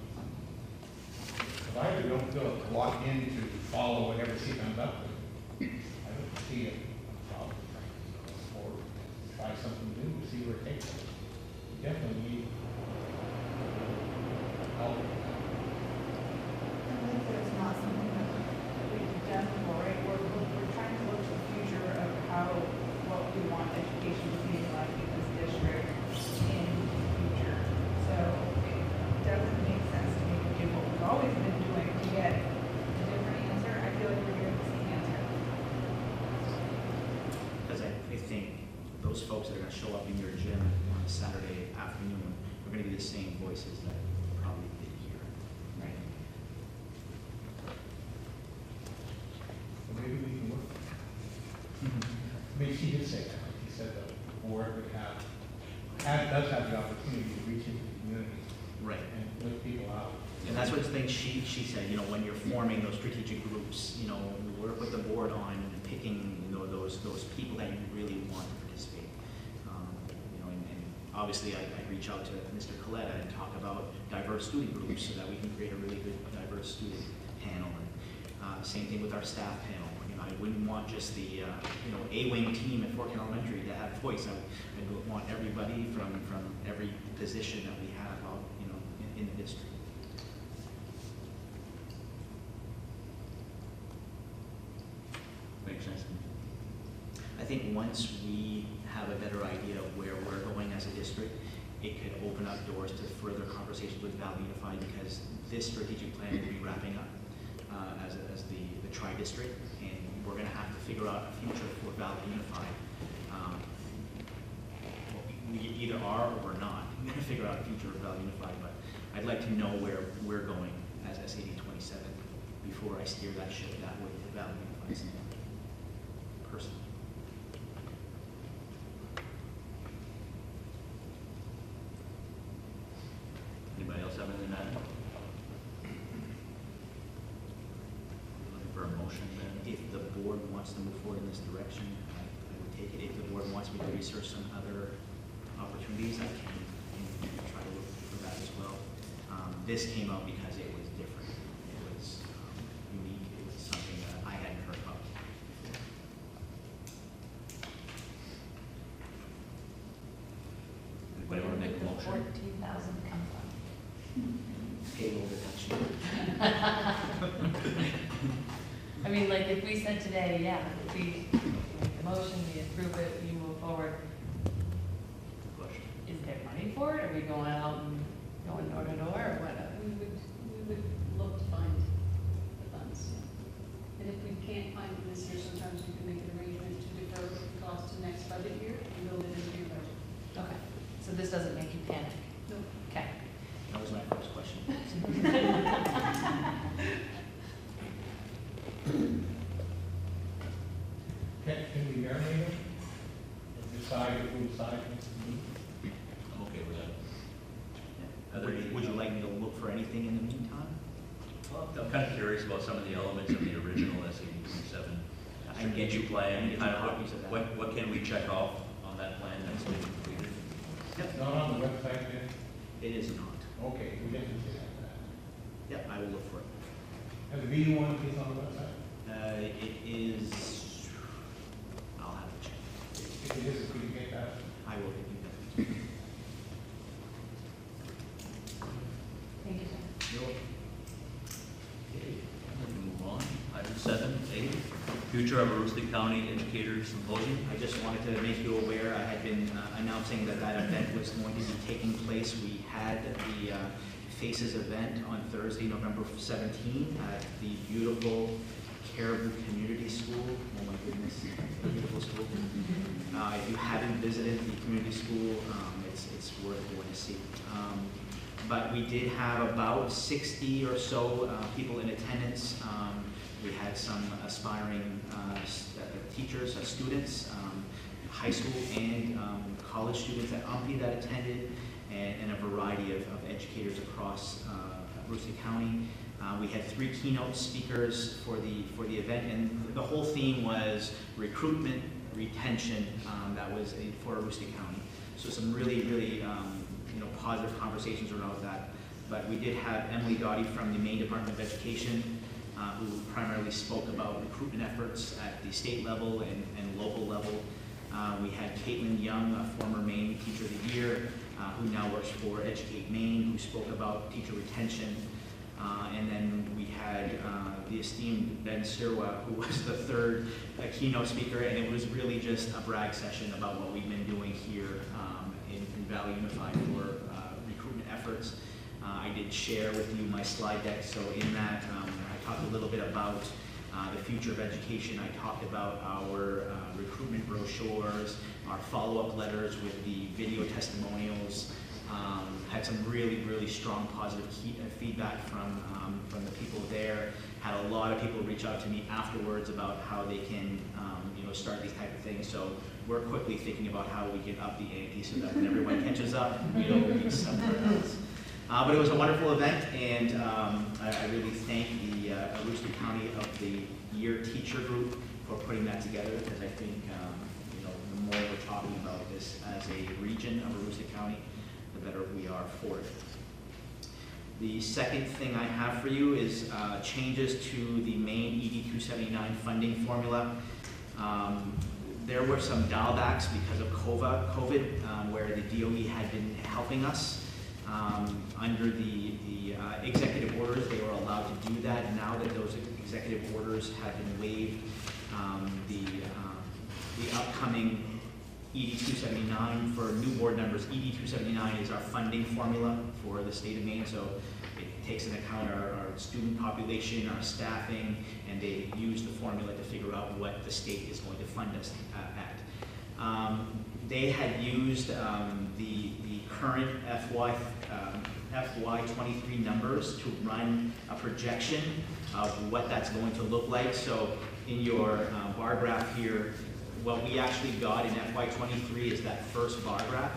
S3: Provided we don't feel to walk in to follow whatever she comes up with, I don't see a problem. Or try something new, see where it takes us. We definitely need help.
S9: I think there's not something that we've done before, right? We're trying to look to the future of what we want education to be like in this district in the future. So it doesn't make sense to me to do what we've always been doing to get a different answer. I feel like we're getting the same answer.
S5: Because I think those folks that are gonna show up in your gym on a Saturday afternoon are gonna be the same voices that probably did here.
S2: Right.
S3: Well, maybe we can work. I mean, she did say that. She said the board would does have the opportunity to reach into the community
S5: Right.
S3: and lift people out.
S5: And that's what the thing she said, you know, when you're forming those strategic groups, you know, work with the board on picking, you know, those people that you really want to participate. You know, and obviously I reach out to Mr. Coletta and talk about diverse student groups so that we can create a really good diverse student panel. And same thing with our staff panel. You know, I wouldn't want just the, you know, A-wing team at Fort Kent Elementary to have voice. I would want everybody from every position that we have out, you know, in the district.
S1: Makes sense.
S5: I think once we have a better idea of where we're going as a district, it could open up doors to further conversations with Valley Unified, because this strategic plan will be wrapping up as the tri-district, and we're going to have to figure out a future for Valley Unified. We either are or we're not. We're going to figure out a future of Valley Unified, but I'd like to know where we're going as SAD 27 before I steer that ship that way to Valley Unified personally.
S1: Anybody else have anything to add? Looking for a motion then?
S5: If the board wants to move forward in this direction, I would take it. If the board wants me to research some other opportunities, I can try to look for that as well. This came out because it was different. It was unique. It was something that I hadn't heard about before.
S1: Anybody want to make a motion?
S2: 14,000 come from.
S5: Payroll deduction.
S2: I mean, like, if we said today, yeah, if we make the motion, we approve it, we move forward,
S1: Question.
S2: is there money for it? Are we going out and going door to door, or what?
S10: We would look to find the funds. And if we can't find it this year, sometimes we can make an arrangement to defer the cost to next budget year and build it into your budget.
S2: Okay, so this doesn't make you panic?
S10: No.
S2: Okay.
S5: That was my first question.
S3: Can we marinate them? And decide if we decide to meet?
S1: I'm okay with that.
S5: Would you like me to look for anything in the meantime?
S1: Well, I'm kind of curious about some of the elements of the original SAD 27.
S5: I can get you
S1: plan,
S5: get
S1: kind
S5: you
S1: of
S5: copies of that.
S1: what can we check off on that plan that's been completed?
S3: It's not on the website yet?
S5: It is not.
S3: Okay, we definitely should have that.
S5: Yep, I will look for it.
S3: And the VU one is on the website?
S5: It is, I'll have to
S3: is, could you get that?
S5: I will give you that.
S2: Thank you, Jen.
S1: Okay, I'm gonna move on. Item 7A, Future of Aroostook County Educators Symposium.
S5: I just wanted to make you aware, I had been announcing that that event was going to be taking place. We had the FACES event on Thursday, November 17, at the beautiful Caribou Community School. Oh my goodness, beautiful school. If you haven't visited the community school, it's worth going to see. But we did have about 60 or so people in attendance. We had some aspiring teachers, students, high school and college students at UMPI that attended, and a variety of educators across Aroostook County. We had 3 keynote speakers for the event, and the whole theme was recruitment, retention. That was for Aroostook County. So some really, really positive conversations around that. But we did have Emily Gotti from the Maine Department of Education, who primarily spoke about recruitment efforts at the state level and local level. We had Caitlin Young, a former Maine Teacher of the Year, who now works for Educate Maine, who spoke about teacher retention. And then we had the esteemed Ben Sirwa, who was the 3rd keynote speaker, and it was really just a brag session about what we've been doing here in Valley Unified for recruitment efforts. I did share with you my slide deck, so in that I talked a little bit about the future of education. I talked about our recruitment brochures, our follow-up letters with the video testimonials. Had some really, really strong positive feedback from the people there. Had a lot of people reach out to me afterwards about how they can start these type of things. So we're quickly thinking about how we can up the ante so that when everyone catches up, we don't reach somewhere else. But it was a wonderful event, and I really thank the Aroostook County of the Year Teacher Group for putting that together, because I think the more we're talking about this as a region of Aroostook County, the better we are for it. The second thing I have for you is changes to the Maine ED 279 funding formula. There were some dialbacks because of COVID, where the DOE had been helping us. Under the executive orders, they were allowed to do that. Now that those executive orders have been waived, the upcoming ED 279 for new board members, ED 279 is our funding formula for the state of Maine, so it takes into account our student population, our staffing, and they use the formula to figure out what the state is going to fund us at. They had used the current FY 23 numbers to run a projection of what that's going to look like. So in your bar graph here, what we actually got in FY 23 is that first bar graph.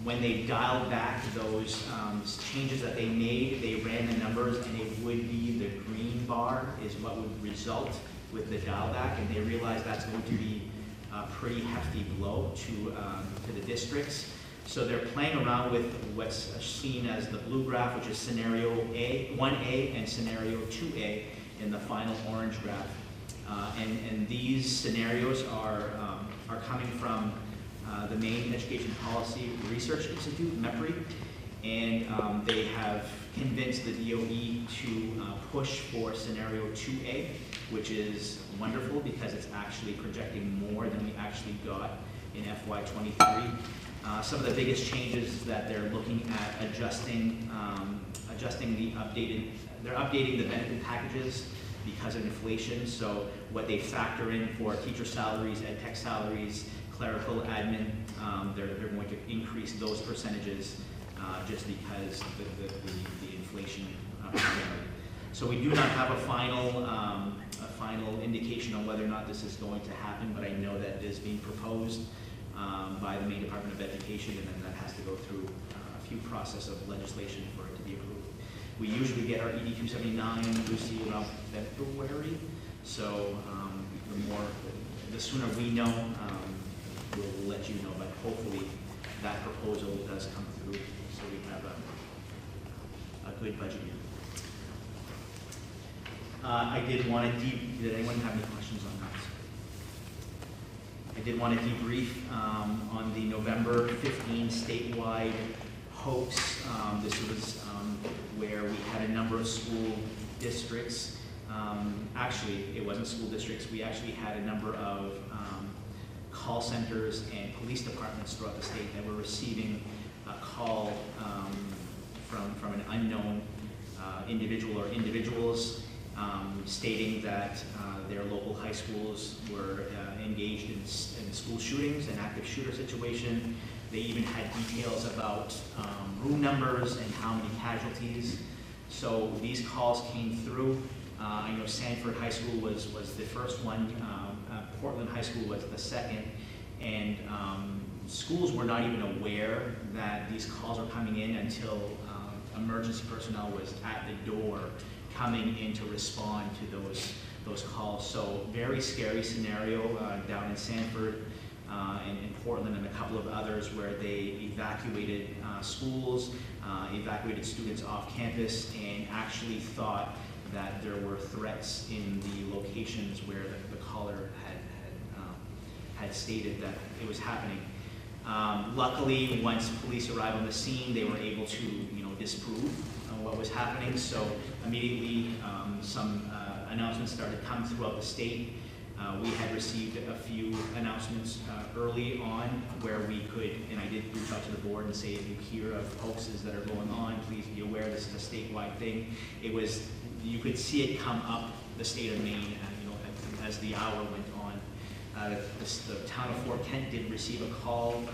S5: When they dialed back those changes that they made, they ran the numbers, and it would be the green bar is what would result with the dial back, and they realized that's going to be a pretty hefty blow to the districts. So they're playing around with what's seen as the blue graph, which is scenario 1A and scenario 2A in the final orange graph. And these scenarios are coming from the Maine Education Policy Research Institute, MEPRI, and they have convinced the DOE to push for scenario 2A, which is wonderful because it's actually projecting more than we actually got in FY 23. Some of the biggest changes that they're looking at adjusting they're updating the benefit packages because of inflation. So what they factor in for teacher salaries, ed tech salaries, clerical admin, they're going to increase those percentages just because the inflation. So we do not have a final indication on whether or not this is going to happen, but I know that it is being proposed by the Maine Department of Education, and then that has to go through a few process of legislation for it to be approved. We usually get our ED 279, Lucy, around February, so the sooner we know, we'll let you know, but hopefully that proposal does come through so we have a good budget year. Did anyone have any questions on that? I did want to debrief on the November 15 statewide hoax. This was where we had a number of school districts. Actually, it wasn't school districts. We actually had a number of call centers and police departments throughout the state that were receiving a call from an unknown individual or individuals stating that their local high schools were engaged in school shootings, an active shooter situation. They even had details about room numbers and how many casualties. So these calls came through. I know Sanford High School was the first one, Portland High School was the second, and schools were not even aware that these calls were coming in until emergency personnel was at the door coming in to respond to those calls. So very scary scenario down in Sanford and in Portland and a couple of others where they evacuated schools, evacuated students off campus, and actually thought that there were threats in the locations where the caller had stated that it was happening. Luckily, once police arrived on the scene, they were able to, disprove what was happening. So immediately, some announcements started coming throughout the state. We had received a few announcements early on where we could, and I did reach out to the board and say, if you hear of hoaxes that are going on, please be aware this is a statewide thing. It was, you could see it come up the state of Maine, as the hour went on. The town of Fort Kent did receive a call,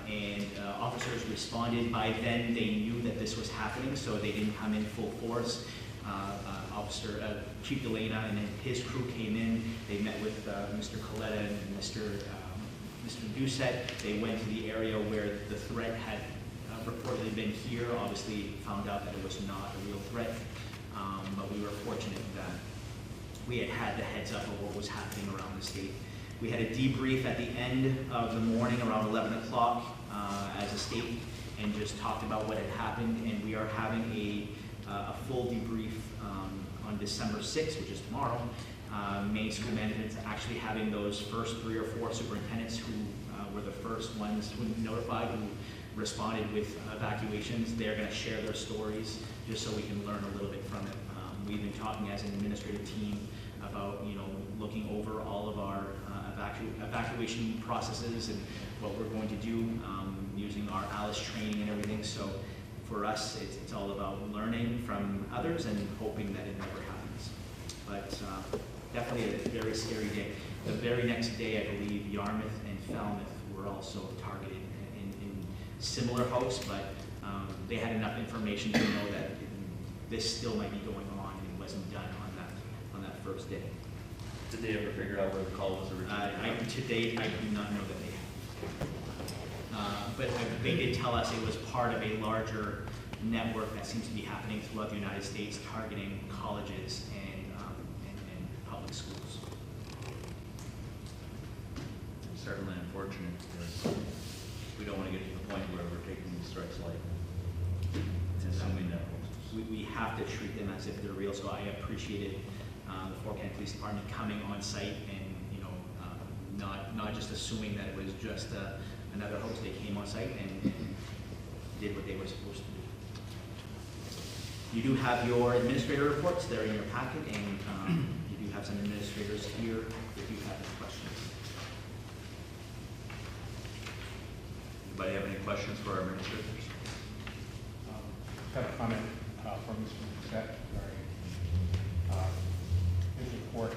S5: and officers responded. By then, they knew that this was happening, so they didn't come in full force. Chief Delana and his crew came in. They met with Mr. Coletta and Mr. Doucette. They went to the area where the threat had reportedly been here. Obviously, found out that it was not a real threat, but we were fortunate that we had the heads up of what was happening around the state. We had a debrief at the end of the morning around 11 o'clock as a state and just talked about what had happened, and we are having a full debrief on December 6th, which is tomorrow. Maine School Management's actually having those first 3 or 4 superintendents who were the first ones who notified, who responded with evacuations. They're going to share their stories just so we can learn a little bit from it. We've been talking as an administrative team about, looking over all of our evacuation processes and what we're going to do using our ALICE training and everything. So for us, it's all about learning from others and hoping that it never happens. But definitely a very scary day. The very next day, I believe, Yarmouth and Falmouth were also targeted in similar hoax, but they had enough information to know that this still might be going on and it wasn't done on that first day.
S1: Did they ever figure out where the call was originated?
S5: To date, I do not know that they have. But they did tell us it was part of a larger network that seems to be happening throughout the United States, targeting colleges and public schools.
S1: Certainly unfortunate, because we don't want to get to the point where we're taking these threats lightly. And assuming that
S5: We have to treat them as if they're real, so I appreciated the Fort Kent Police Department coming on site and, not just assuming that it was just another hoax. They came on site and did what they were supposed to do. You do have your administrator reports. They're in your packet, and you do have some administrators here if you have any questions.
S1: Anybody have any questions for our administrators?
S3: I have a comment from Mr. Doucette regarding his report,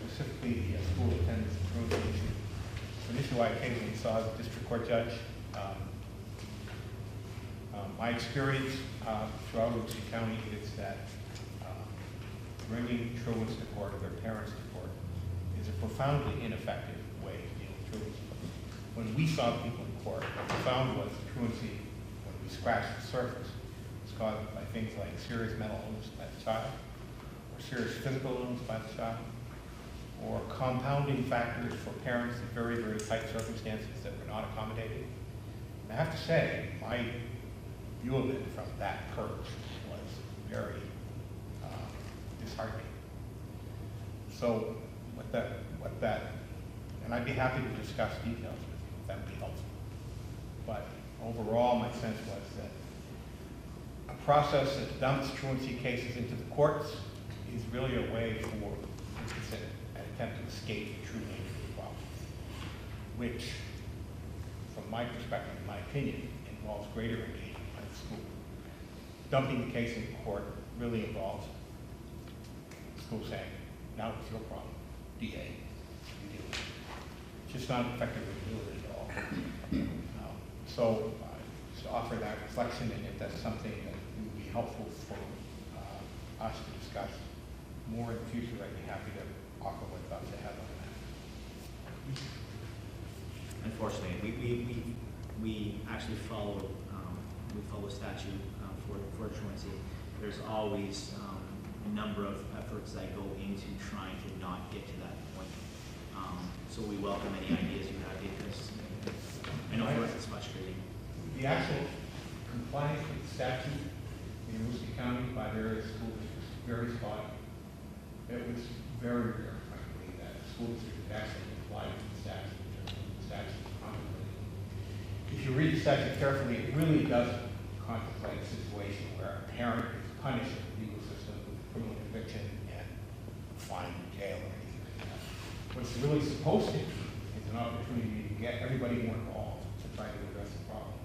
S3: specifically the school attendance improvement issue. Initially, I came and saw the district court judge. My experience throughout Lucerne County is that bringing children to court or their parents to court is a profoundly ineffective way to deal with truancy. When we saw people in court, what we found was truancy, when we scratched the surface, was caused by things like serious mental illness by the child, or serious physical illness by the child, or compounding factors for parents in very, very tight circumstances that were not accommodated. And I have to say, my view of it from that perch was very disheartening. So what that And I'd be happy to discuss details with you, if that would be helpful. But overall, my sense was that a process that dumps truancy cases into the courts is really a way for, as I said, an attempt to escape the true nature of the problem, which, from my perspective, in my opinion, involves greater engagement by the school. Dumping the case in court really involves the school saying, now it's your problem, DA, you deal with it. It's just not an effective way to do it at all. So just offer that reflection, and if that's something that would be helpful for us to discuss more in the future, I'd be happy to offer what thoughts I have on that.
S5: Unfortunately, we actually follow statute for truancy. There's always a number of efforts that go into trying to not get to that point. So we welcome any ideas you have, because I know for us it's frustrating.
S3: The actual compliance with the statute in Worcester County by various school districts is very spotty. It was very rare, frankly, that a school district would actually comply with the statute in terms of the statute contemplated. If you read the statute carefully, it really doesn't contemplate a situation where a parent is punished in the legal system with criminal conviction and fine in jail or anything like that. What it's really supposed to be is an opportunity to get everybody more involved to try to address the problem.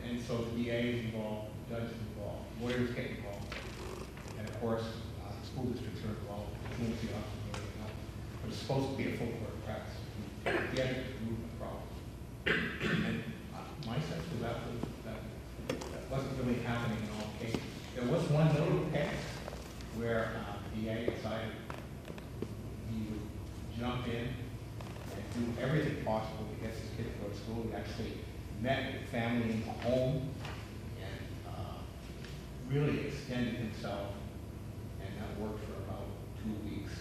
S3: And so the DA is involved, the judge is involved, lawyers get involved, and of course, school districts are involved, truancy officers are involved. But it's supposed to be a full court press. The end is to move the problem. And my sense was that wasn't really happening in all cases. There was one notable case where the DA decided he would jump in and do everything possible to get his kid to go to school. He actually met with the family in the home and really extended himself, and that worked for about 2 weeks.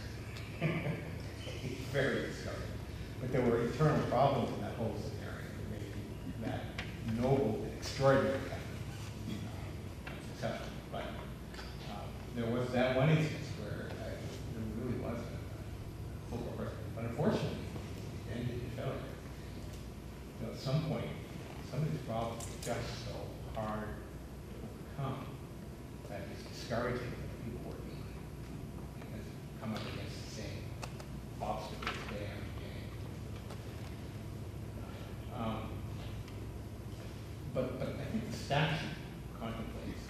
S3: It's very discouraging. But there were internal problems in that whole scenario that made that noble and extraordinary successful. But there was that one instance where there really was a full court. But unfortunately, it ended in failure. So at some point, some of these problems are just so hard to overcome that it's discouraging for people working on it, because you come up against the same obstacles day after day. But I think the statute contemplates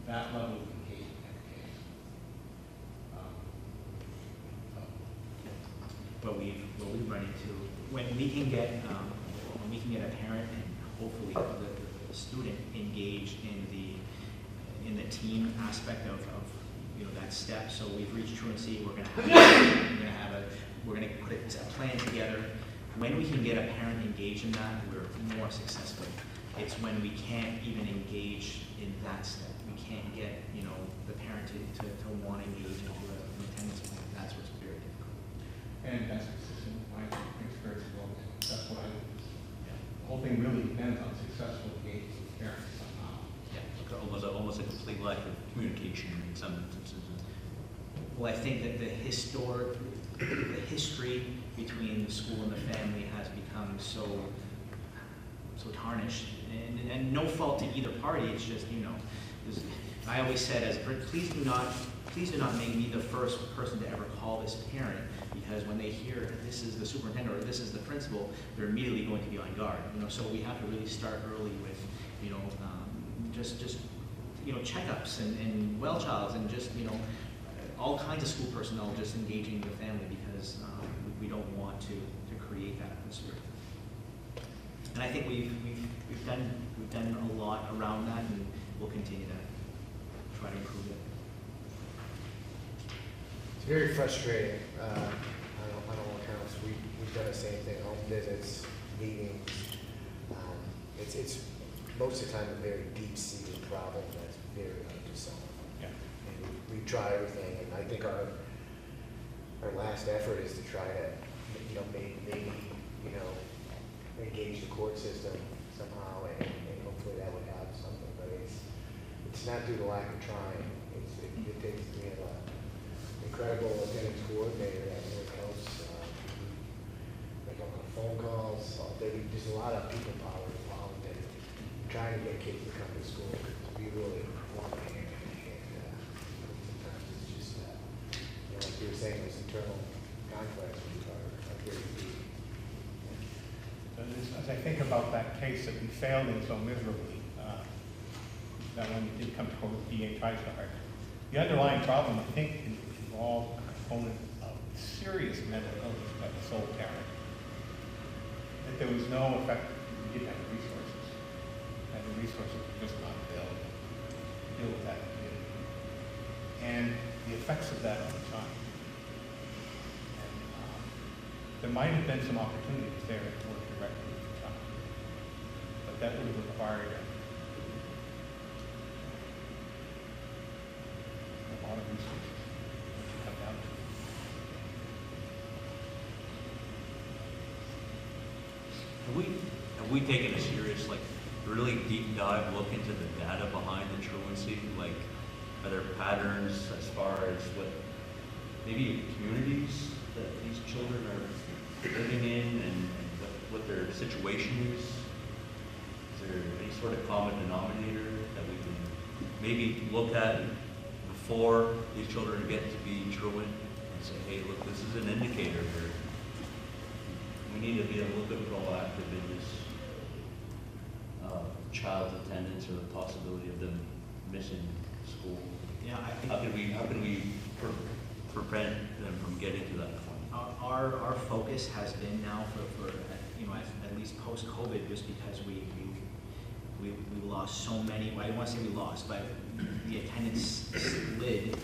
S3: that level of engagement in every case.
S5: What we've run into, when we can get a parent and hopefully the student engaged in the team aspect of that step. So we've reached truancy. We're going to put a plan together. When we can get a parent engaged in that, we're more successful. It's when we can't even engage in that step. We can't get the parent to want to engage into an attendance plan. That's what's very difficult.
S3: And that's consistent with my experience as well. That's what I would. The whole thing really depends on successful engagement with parents somehow.
S1: Yeah, almost a complete lack of communication in some instances.
S5: Well, I think that the history between the school and the family has become so tarnished, and no fault to either party. It's just I always said, please do not make me the first person to ever call this parent, because when they hear this is the superintendent or this is the principal, they're immediately going to be on guard. So we have to really start early with just checkups and well childs and just all kinds of school personnel just engaging the family, because we don't want to create that atmosphere. And I think we've done a lot around that, and we'll continue to try to improve it.
S11: It's very frustrating. I don't want to count. We've done the same thing: home visits, meetings. It's most of the time a very deep-seated problem that's very hard to solve.
S3: Yeah.
S11: And we try everything, and I think our last effort is to try to maybe engage the court system somehow, and hopefully that would have something. But it's not due to lack of trying. It takes we have a incredible attendance coordinator that really helps, make a lot of phone calls, there's a lot of people power involved in trying to get kids to come to school, because we really want them here, and sometimes it's just, like you were saying, those internal conflicts are very deep.
S3: As I think about that case that we failed in so miserably, that when we did come to court with DA TriStar, the underlying problem, I think, involved a component of serious mental illness by the sole parent. That there was no effect, we didn't have the resources, and the resources were just not available to deal with that community. And the effects of that on the child. And there might have been some opportunities there to work directly with the child, but that would have required a lot of resources to come down to.
S1: Have we taken a serious, like, really deep dive look into the data behind the truancy? Like, are there patterns as far as what, maybe communities that these children are living in and what their situation is? Is there any sort of common denominator that we can maybe look at before these children get to be truant and say, hey, look, this is an indicator here. We need to be a little bit proactive in this child's attendance or the possibility of them missing school.
S5: Yeah, I think.
S1: How can we prevent them from getting to that point?
S5: Our focus has been now for at least post-COVID, just because we lost so many, well, I don't want to say we lost, but the attendance slid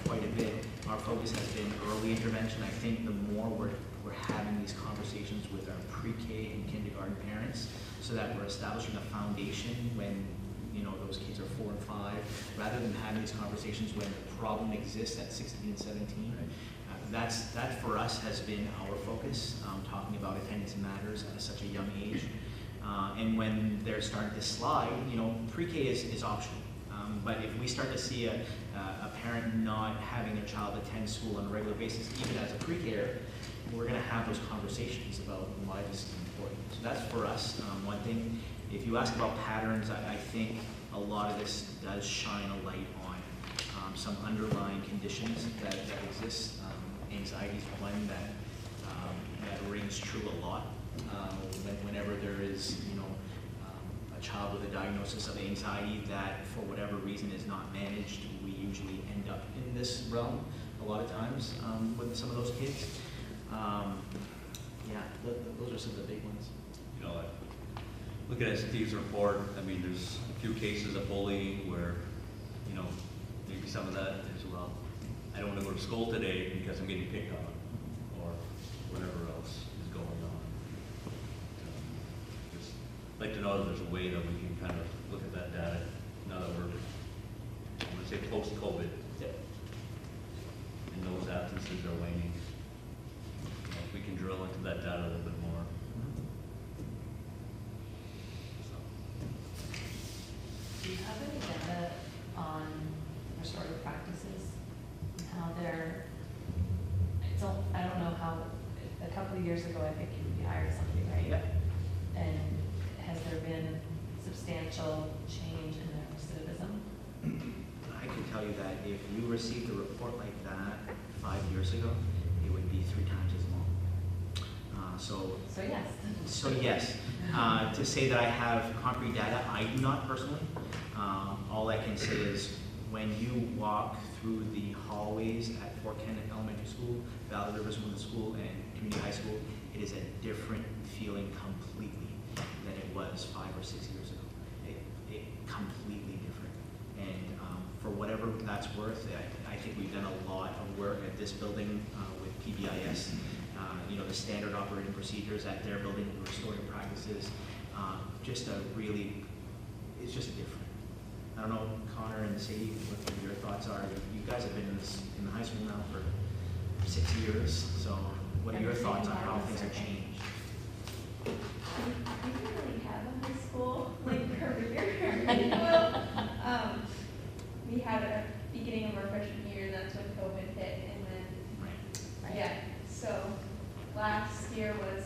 S5: quite a bit. Our focus has been early intervention. I think the more we're having these conversations with our pre-K and kindergarten parents, so that we're establishing a foundation when those kids are 4 and 5, rather than having these conversations when the problem exists at 16 and 17. That for us has been our focus, talking about attendance matters at such a young age. And when they're starting to slide, pre-K is optional. But if we start to see a parent not having their child attend school on a regular basis, even as a pre-K, we're going to have those conversations about why this is important. So that's for us, one thing. If you ask about patterns, I think a lot of this does shine a light on some underlying conditions that exist. Anxiety is one that rings true a lot. Whenever there is, a child with a diagnosis of anxiety that, for whatever reason, is not managed, we usually end up in this realm a lot of times with some of those kids. Yeah, those are some of the big ones.
S1: Looking at Steve's report, I mean, there's a few cases of bullying where, maybe some of that as well. I don't want to go to school today because I'm getting picked on, or whatever else is going on. Just like to know that there's a way that we can kind of look at that data now that we're, I want to say, post-COVID.
S5: Yep.
S1: And those absences are waning. If we can drill into that data a little bit more.
S2: Do you have any data on restorative practices? And how they're, I don't know how, a couple of years ago, I think you hired somebody, right?
S5: Yep.
S2: And has there been substantial change in their recidivism?
S5: I can tell you that if you received a report like that 5 years ago, it would be 3 times as long.
S2: So yes.
S5: So yes, to say that I have concrete data, I do not personally. All I can say is when you walk through the hallways at Fort Kennett Elementary School, Valley Rivers Women's School, and Community High School, it is a different feeling completely than it was 5 or 6 years ago. It completely different. And for whatever that's worth, I think we've done a lot of work at this building with PBIS. The standard operating procedures at their building, restorative practices, it's just different. I don't know, Connor and Sadie, what your thoughts are. You guys have been in the high school now for 6 years, so what are your thoughts on how things have changed?
S8: We didn't really have a high school career. We had a beginning of our freshman year, and that's when COVID hit, and then,
S2: Right.
S8: yeah, so last year was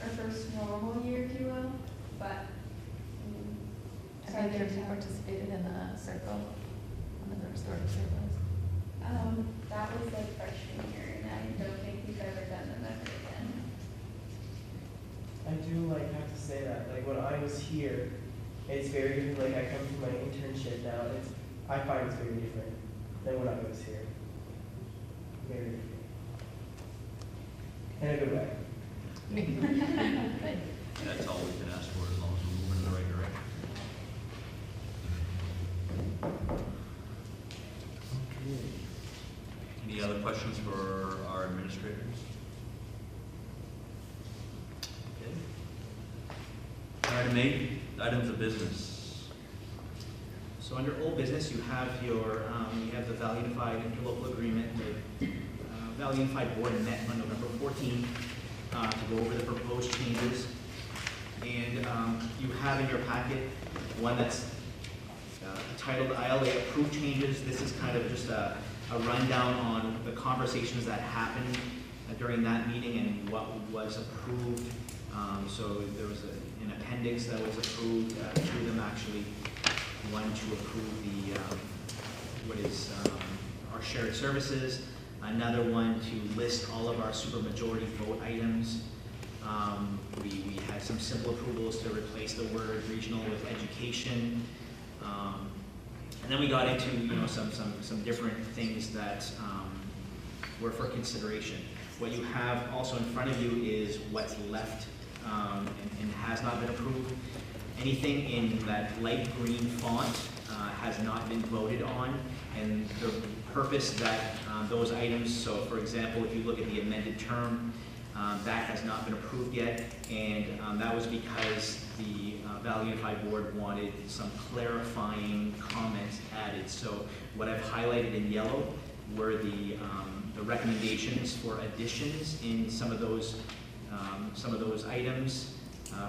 S8: our first normal year, if you will, but.
S2: I think you participated in a circle, one of the restorative circles.
S8: That was like freshman year, and I don't think we've ever done them ever again.
S7: I do like have to say that, like when I was here, it's very different, like I come from my internship now, I find it's very different than when I was here. Very different. In a good way.
S1: That's all we can ask for as long as we're moving in the right direction. Any other questions for our administrators? Okay. Item 8, items of business.
S5: So under old business, you have your, you have the Valley Unified Interlocal Agreement. The Valley Unified Board met on November 14th to go over the proposed changes. And you have in your packet one that's titled ILA Approved Changes. This is kind of just a rundown on the conversations that happened during that meeting and what was approved. So there was an appendix that was approved, two of them actually. One to approve the, what is our shared services, another one to list all of our supermajority vote items. We had some simple approvals to replace the word regional with education. And then we got into, you know, some different things that were for consideration. What you have also in front of you is what's left and has not been approved. Anything in that light green font has not been voted on, and the purpose that those items, so for example, if you look at the amended term, that has not been approved yet, and that was because the Valley Unified Board wanted some clarifying comments added. So what I've highlighted in yellow were the recommendations for additions in some of those items.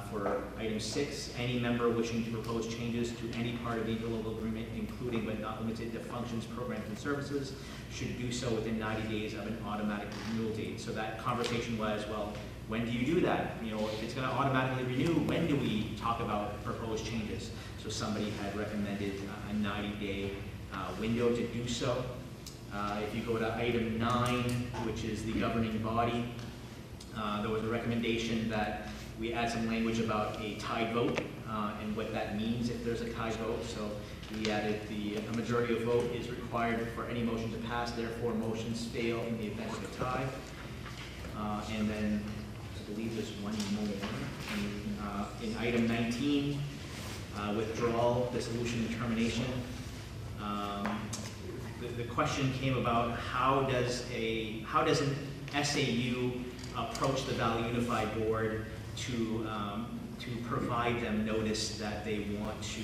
S5: For item 6, any member wishing to propose changes to any part of the interlocal agreement, including but not limited to functions, programs, and services, should do so within 90 days of an automatic renewal date. So that conversation was, well, when do you do that? You know, if it's going to automatically renew, when do we talk about proposed changes? So somebody had recommended a 90-day window to do so. If you go to item 9, which is the governing body, there was a recommendation that we add some language about a tied vote and what that means if there's a tied vote. So we added a majority of vote is required for any motion to pass, therefore motions fail in the event of a tie. And then I believe there's one more. In item 19, withdrawal, dissolution, and termination. The question came about how does an SAU approach the Valley Unified Board to provide them notice that they want to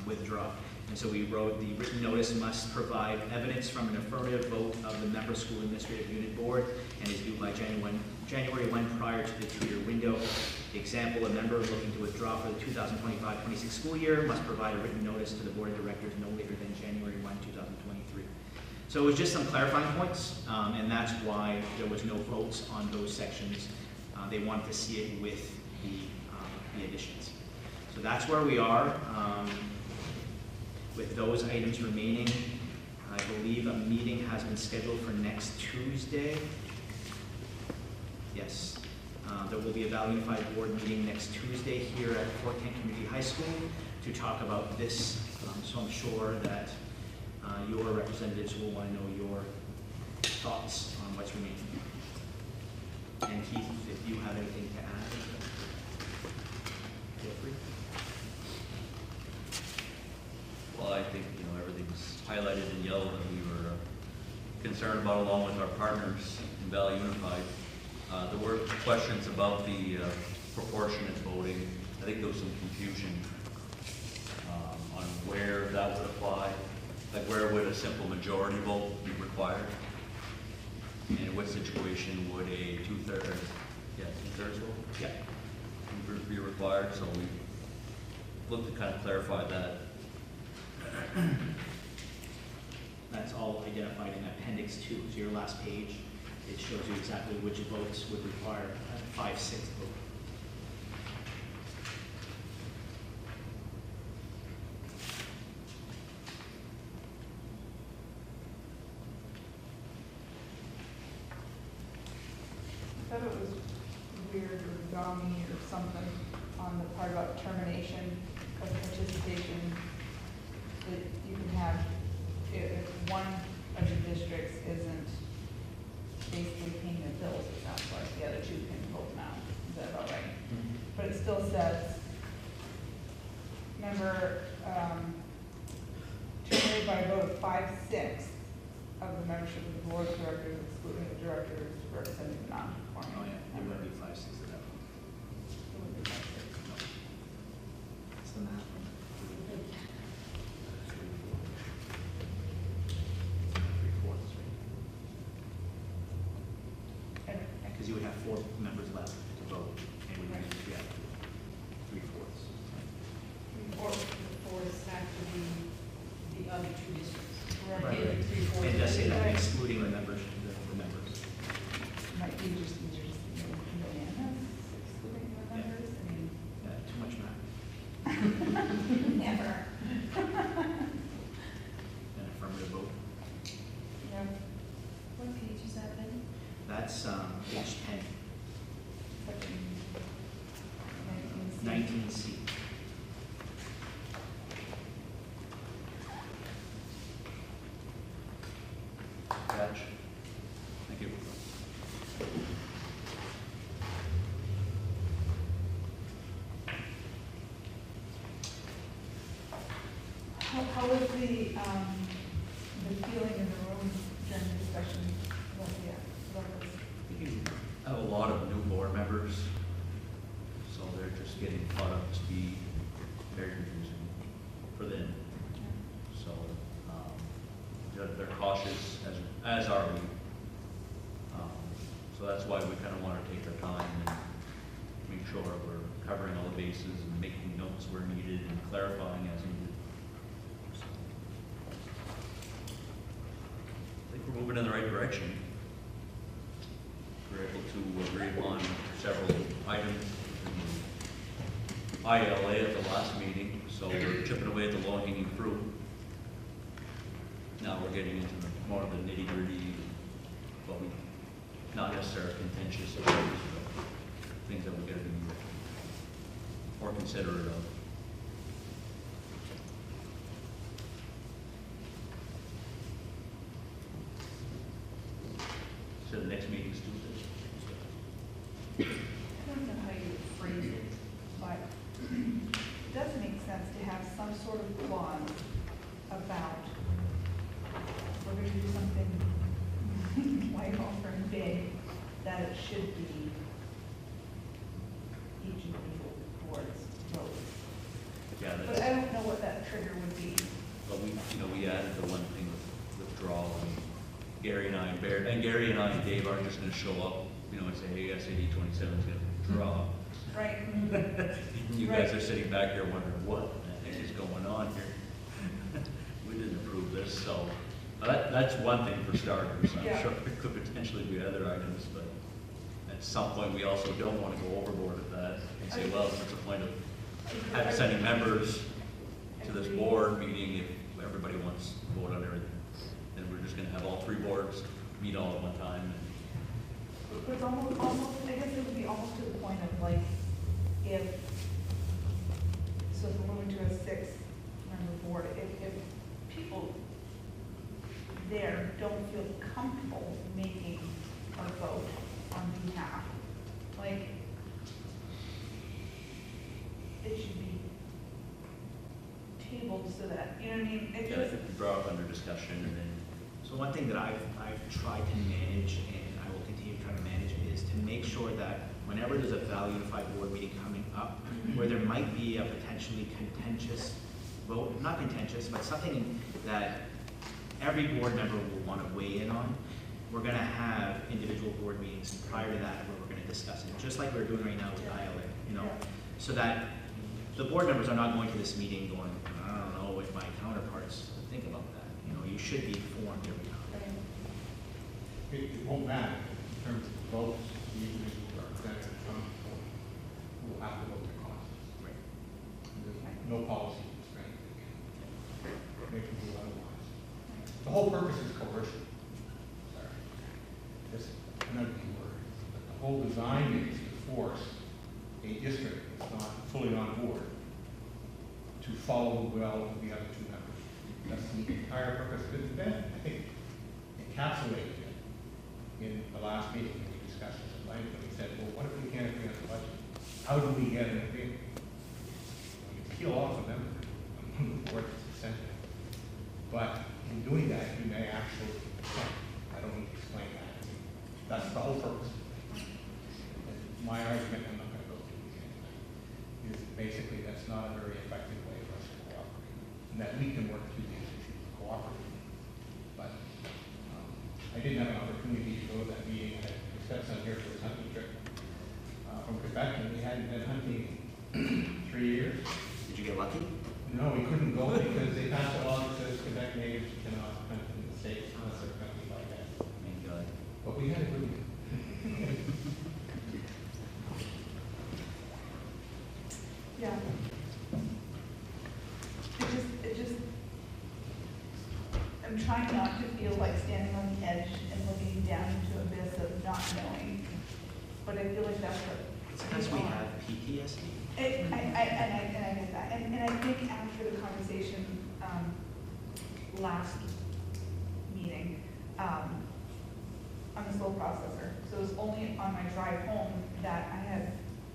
S5: withdraw. And so we wrote the written notice must provide evidence from an affirmative vote of the member school administrative unit board and is due by January 1 prior to the 2-year window. Example, a member looking to withdraw for the 2025-26 school year must provide a written notice to the board of directors no later than January 1, 2023. So it was just some clarifying points, and that's why there was no votes on those sections. They wanted to see it with the additions. So that's where we are with those items remaining. I believe a meeting has been scheduled for next Tuesday. Yes, there will be a Valley Unified Board meeting next Tuesday here at Fort Kent Community High School to talk about this. So I'm sure that your representatives will want to know your thoughts on what's remaining. And Keith, if you have anything to add, feel free.
S1: Well, I think, you know, everything's highlighted in yellow that we were concerned about along with our partners in Valley Unified. There were questions about the proportionate voting. I think there was some confusion on where that would apply. Like where would a simple majority vote be required? And in what situation would a two-thirds vote?
S5: Yeah.
S1: Be required, so we looked to kind of clarify that.
S5: that's all identified in Appendix 2. So your last page, it shows you exactly which votes would require a 5/6 vote.
S9: I thought it was weird or dummy or something on the part about termination of participation, that you can have, if one of the districts isn't basically paying their bills, it sounds like, the other two can vote now. Is that about right? But it still says, remember, terminated by a vote of 5/6 of the membership of the board of directors, excluding the directors representing the non-conforming.
S5: Oh, yeah, it would be 5/6 of that.
S9: It would be 5/6.
S5: It's the math. Three-fourths, right?
S9: And-
S5: Because you would have 4 members left to vote, and we would be at 3/4.
S10: Or the fourth have to be the other two districts.
S9: Right.
S10: Either three-fourths.
S5: It does say that
S9: Right.
S5: excluding the members, the members.
S9: Might be just easier to see unanimous, excluding the
S5: Yeah.
S9: members, I mean.
S5: Too much math.
S9: Never.
S5: An affirmative vote.
S9: Yeah.
S2: What page is that in?
S5: That's page 10,
S9: Section 19C.
S5: 19C.
S1: Catch. Thank you.
S9: How was the feeling in the room during the discussion? What was,
S1: I have a lot of new board members, so they're just getting caught up to speed, very confusing for them. So, they're cautious, as are we. So that's why we kind of want to take our time and make sure we're covering all the bases and making notes where needed and clarifying as needed. So, I think we're moving in the right direction. We're able to agree upon several items in the ILA at the last meeting, so we're chipping away at the low-hanging fruit. Now we're getting into more of the nitty-gritty, but not necessarily contentious issues, but things that we're going to be more considerate of. So the next meeting's Tuesday.
S9: I don't know how you would phrase it, but it does make sense to have some sort of clause about we're going to do something white offering big, that it should be each individual board's vote.
S1: Yeah,
S9: But
S1: that's,
S9: I don't know what that trigger would be.
S1: but we added the one thing with withdrawal, and Gary and I, and Dave aren't just gonna show up, and say, hey, SAD 27 is gonna withdraw.
S9: Right.
S1: You guys are sitting back here wondering, what the heck is going on here? We didn't approve this, so, that's one thing for starters. I'm
S9: Yeah.
S1: sure there could potentially be other items, but at some point, we also don't wanna go overboard with that and say, well, what's the point of sending members to this board meeting if everybody wants to vote on everything? And we're just gonna have all 3 boards meet all at one time.
S9: It's almost, I guess it would be almost to the point of like, if, so if we're moving to a 6-member board, if people there don't feel comfortable making a vote on behalf, like, it should be tabled so that, you know what I mean? It
S1: Yeah,
S9: just,
S1: if we draw up under discussion and then,
S5: So one thing that I've tried to manage, and I will continue to try to manage, is to make sure that whenever there's a Valley Unified Board meeting coming up, where there might be a potentially contentious vote, not contentious, but something that every board member will want to weigh in on, we're going to have individual board meetings prior to that where we're going to discuss it, just like we're doing right now with ILA, so that the board members are not going to this meeting going, I don't know what my counterparts think about that. You should be informed every time.
S3: It won't matter in terms of votes, the individual representative from the board will have to vote their costs.
S5: Right.
S3: There's no policy constraint that can make them do otherwise. The whole purpose is coercion. Sorry. Just another key word. But the whole design is to force a district that's not fully on board to follow the will of the other two members. That's the entire purpose of it. Ben, I think, encapsulated it in the last meeting when we discussed this at length, when he said, well, what if we can't agree on the budget? How do we get an agreement? You peel off a member on the board that's dissenting. But in doing that, you may actually, I don't need to explain that. That's the whole purpose. And my argument, I'm not going to go through it again, is basically that's not a very effective way for us to cooperate. And that we can work through these issues cooperatively. But I didn't have an opportunity to go to that meeting. I had my stepson here for his hunting trip from Quebec, and we hadn't been hunting in 3 years.
S5: Did you get lucky?
S3: No, we couldn't go because they passed a law that says Quebec natives cannot hunt in the States unless they're accompanied by that.
S5: Thank God.
S3: But we had a good one.
S9: Yeah. It just, I'm trying not to feel like standing on the edge and looking down into an abyss of not knowing. But I feel like that's what.
S5: It's because we have PTSD.
S9: And I get that. And I think after the conversation, last meeting, I'm a slow processor. So it was only on my drive home that I had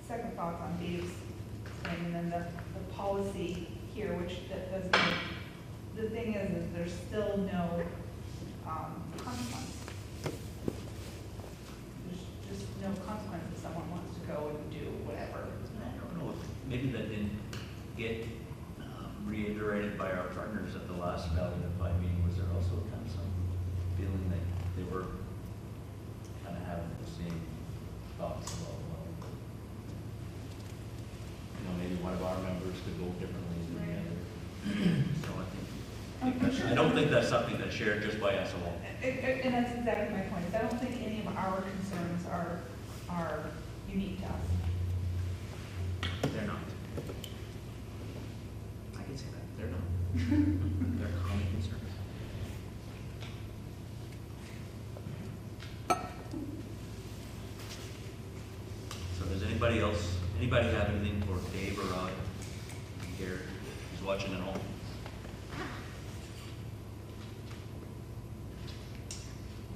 S9: second thoughts on Dave's thing, and then the policy here, which that doesn't, the thing is there's still no, consequence. There's just no consequence if someone wants to go and do whatever.
S1: I don't know, if maybe that didn't get reiterated by our partners at the last Valley Unified meeting. Was there also kind of some feeling that they were kind of having the same thoughts about, maybe one of our members could go differently than the other? So I don't think that's something that's shared just by us alone.
S9: And that's exactly my point. I don't think any of our concerns are unique to us.
S5: They're not. I can say that. They're not. They're common concerns.
S1: So does anybody have anything for Dave or Rod? Here, who's watching at home?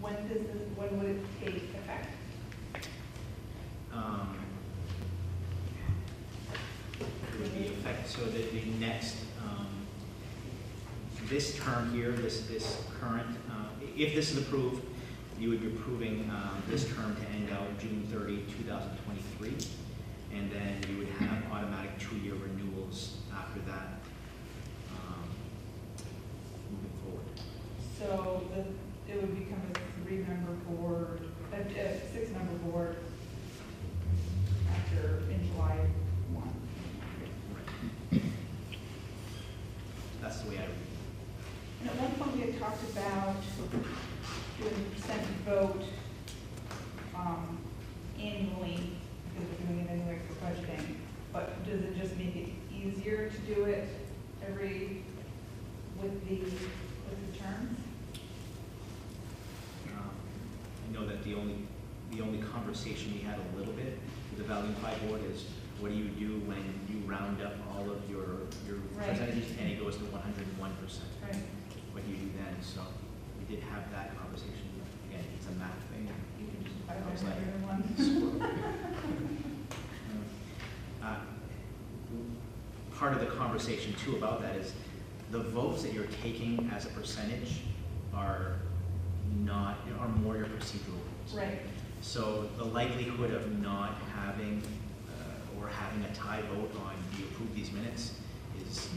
S9: When would it take effect?
S5: It would be effective, so that the next, this term here, this current, if this is approved, you would be approving this term to end out June 30, 2023. And then you would have automatic 2-year renewals after that, moving forward.
S9: So it would become a 3-member board, a 6-member board after, in July 1.
S5: That's the way I read it.
S9: And at one point we had talked about doing a percent vote annually, because we're doing it anyway for budgeting. But does it just make it easier to do it with the terms?
S5: I know that the only conversation we had a little bit with the Valley Unified Board is, what do you do when you round up all of your
S9: Right.
S5: percentages and it goes to 101%?
S9: Right.
S5: What do you do then? So we did have that conversation. Again, it's a math thing.
S9: You can just buy
S5: I was like,
S9: everyone.
S5: Part of the conversation too about that is the votes that you're taking as a percentage are more your procedural votes.
S9: Right.
S5: So the likelihood of not having or having a tie vote on do you approve these minutes is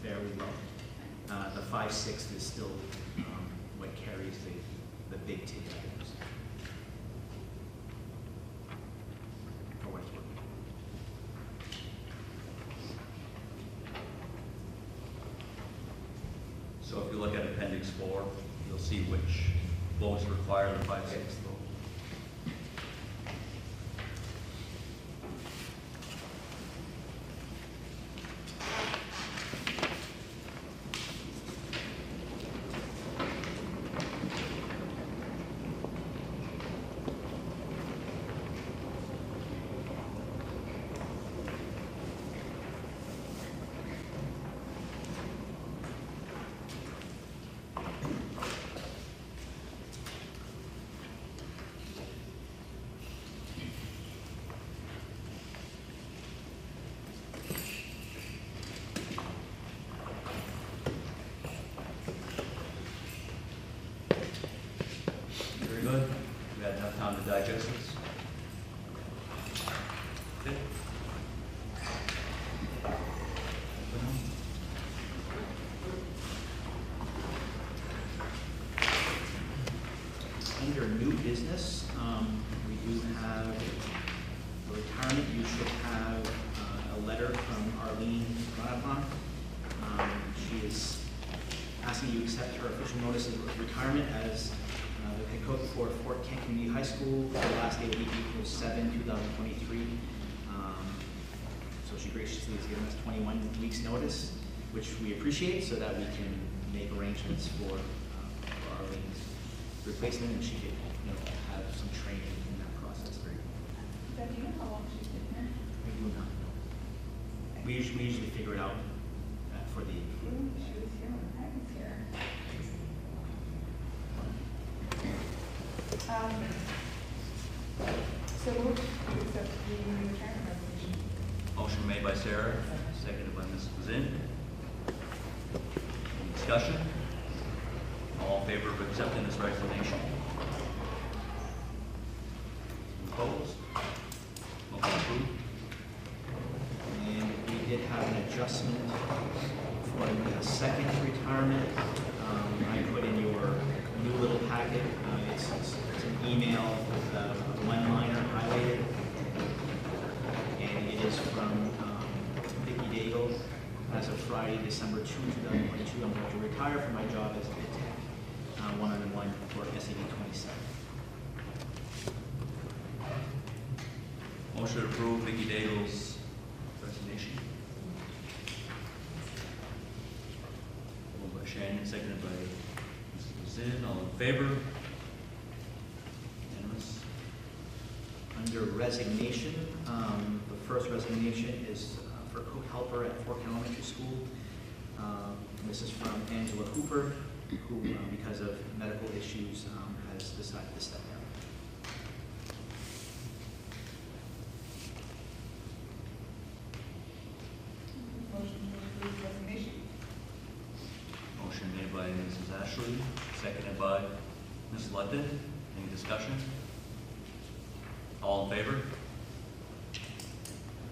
S5: fairly low. The 5/6 is still what carries the big ticket items. For what it's worth.
S1: So if you look at it appendix 4, you'll see which votes require the 5/6 vote. Very good. We had enough time to digest this. Okay.
S5: Under new business, we do have for retirement, you should have a letter from Arlene Ronapon. She is asking you to accept her official notice of retirement as the head coach for Fort Kent Community High School. The last day will be April 7, 2023. So she graciously has given us 21 weeks' notice, which we appreciate, so that we can make arrangements for Arlene's replacement, and she could, have some training in that process.
S9: Beth, do you know how long she's been here?
S5: We do not know. We usually figure it out for the.
S9: She was here when I was here. So moved to accept the retirement resolution.
S1: Motion made by Sarah, seconded by Mrs. Bazin. Any discussion? All in favor of accepting this resignation? Opposed? Motion approved.
S5: And we did have an adjustment for the second retirement. I put in your new little packet, it's an email with a one-liner highlighted. And it is from Vicki Daigle. As of Friday, December 2, 2022, I'm going to retire from my job as ed tech, one-on-one for SAD 27.
S1: Motion to approve Vicki Daigle's resignation. Moved by Shannon, seconded by Mrs. Bazin. All in favor? Unanimous.
S5: Under resignation, the first resignation is for cook helper at Fork Elementary School. This is from Angela Hooper, who, because of medical issues, has decided to step down.
S9: Motion to approve resignation.
S1: Motion made by Mrs. Ashley, seconded by Ms. London. Any discussion? All in favor?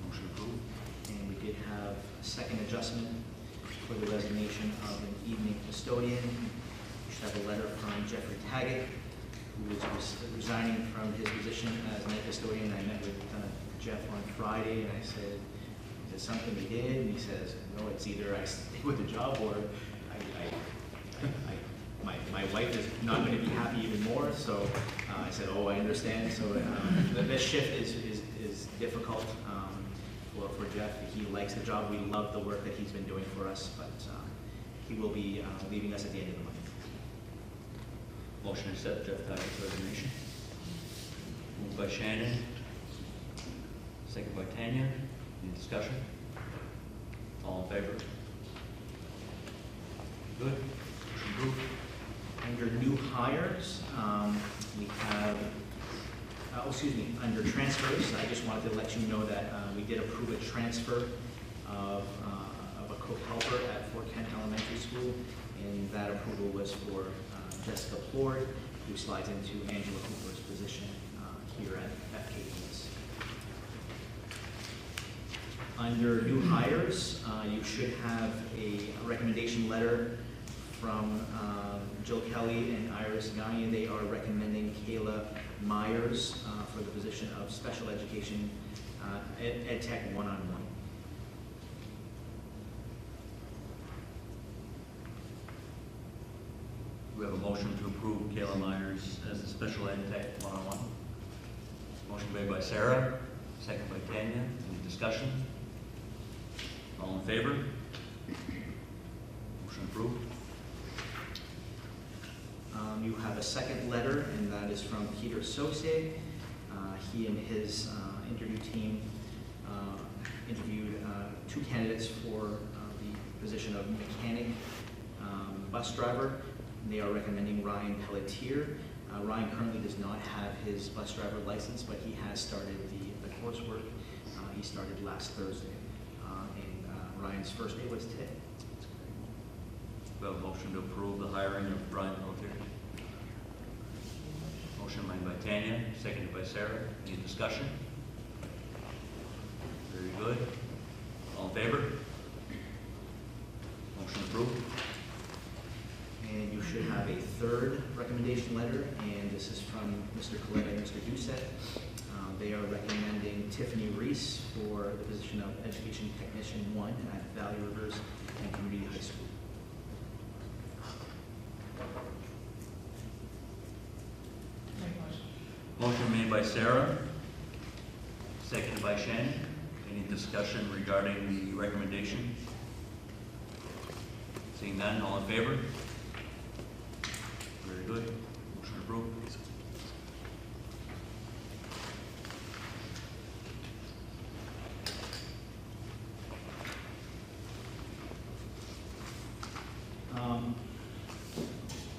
S1: Motion approved.
S5: And we did have a second adjustment for the resignation of an evening custodian. We should have a letter from Jeffrey Taggett, who is resigning from his position as night custodian. I met with Jeff on Friday, and I said, is it something he did? And he says, no, it's either I stay with the job or my wife is not going to be happy even more. So I said, oh, I understand. So this shift is difficult for Jeff. He likes the job. We love the work that he's been doing for us, but he will be leaving us at the end of the month.
S1: Motion to accept Jeff Taggart's resignation. Moved by Shannon, seconded by Tanya. Any discussion? All in favor? Good. Motion approved.
S5: Under new hires, we have, under transfers, I just wanted to let you know that we did approve a transfer of a cook helper at Fort Kent Elementary School, and that approval was for Jessica Plord, who slides into Angela Cooper's position here at FKES. Under new hires, you should have a recommendation letter from Jill Kelly and Iris Gagne. They are recommending Kayla Myers for the position of special education ed tech one-on-one.
S1: We have a motion to approve Kayla Myers as the special ed tech one-on-one. Motion made by Sarah, second by Tanya. Any discussion? All in favor? Motion approved.
S5: You have a second letter, and that is from Peter Sose. He and his interview team interviewed two candidates for the position of mechanic bus driver. They are recommending Ryan Pelletier. Ryan currently does not have his bus driver license, but he has started the coursework. He started last Thursday, and Ryan's first day was today.
S1: We have a motion to approve the hiring of Brian Pelletier. Motion made by Tanya, seconded by Sarah. Any discussion? Very good. All in favor? Motion approved.
S5: And you should have a third recommendation letter, and this is from Mr. Collette and Mr. Doucette. They are recommending Tiffany Reese for the position of Education Technician 1 at Valley Rivers and Community High School.
S1: Motion made by Sarah, seconded by Shannon. Any discussion regarding the recommendation? Seeing none, all in favor? Very good. Motion approved.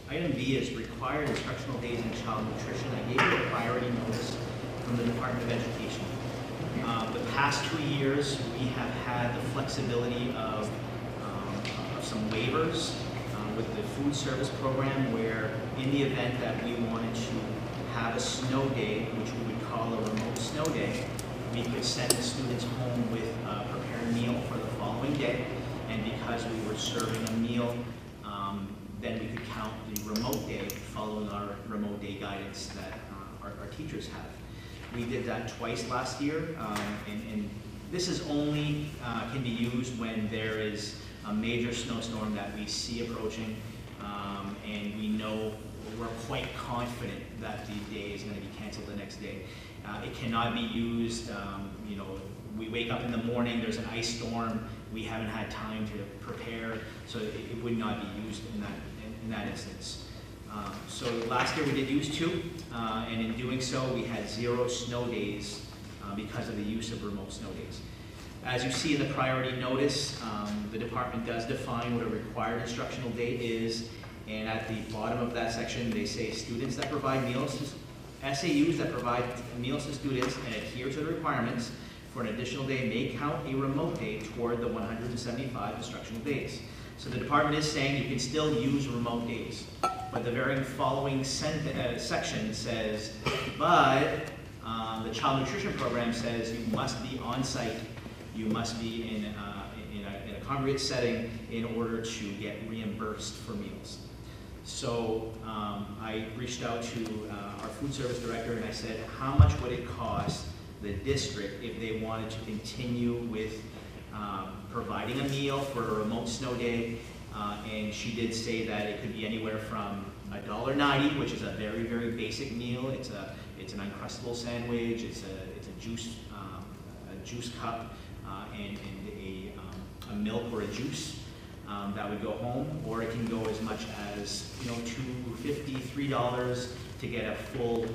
S5: Item B is required instructional days in child nutrition. I gave you a priority notice from the Department of Education. The past 2 years, we have had the flexibility of some waivers with the food service program, where in the event that we wanted to have a snow day, which we would call a remote snow day, we could send the students home with a prepared meal for the following day. And because we were serving a meal, then we could count the remote day following our remote day guidance that our teachers have. We did that twice last year, and this is only can be used when there is a major snowstorm that we see approaching, and we know, we're quite confident that the day is going to be canceled the next day. It cannot be used, you know, we wake up in the morning, there's an ice storm, we haven't had time to prepare, so it would not be used in that instance. So last year we did use 2, and in doing so we had 0 snow days because of the use of remote snow days. As you see in the priority notice, the department does define what a required instructional day is, and at the bottom of that section they say students that provide meals, SAUs that provide meals to students and adhere to the requirements for an additional day may count a remote day toward the 175 instructional days. So the department is saying you can still use remote days, but the very following section says, but the child nutrition program says you must be on site, you must be in a congregate setting in order to get reimbursed for meals. So I reached out to our food service director and I said, how much would it cost the district if they wanted to continue with providing a meal for a remote snow day? And she did say that it could be anywhere from $1.90, which is a very, very basic meal. It's an Uncrustable sandwich, it's a juice cup, and a milk or a juice that would go home, or it can go as much as, you know, $2.50, $3 to get a full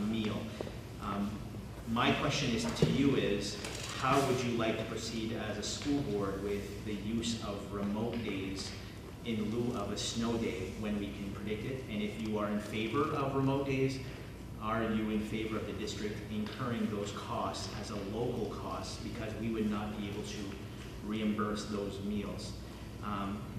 S5: meal. My question to you is, how would you like to proceed as a school board with the use of remote days in lieu of a snow day when we can predict it? And if you are in favor of remote days, are you in favor of the district incurring those costs as a local cost, because we would not be able to reimburse those meals?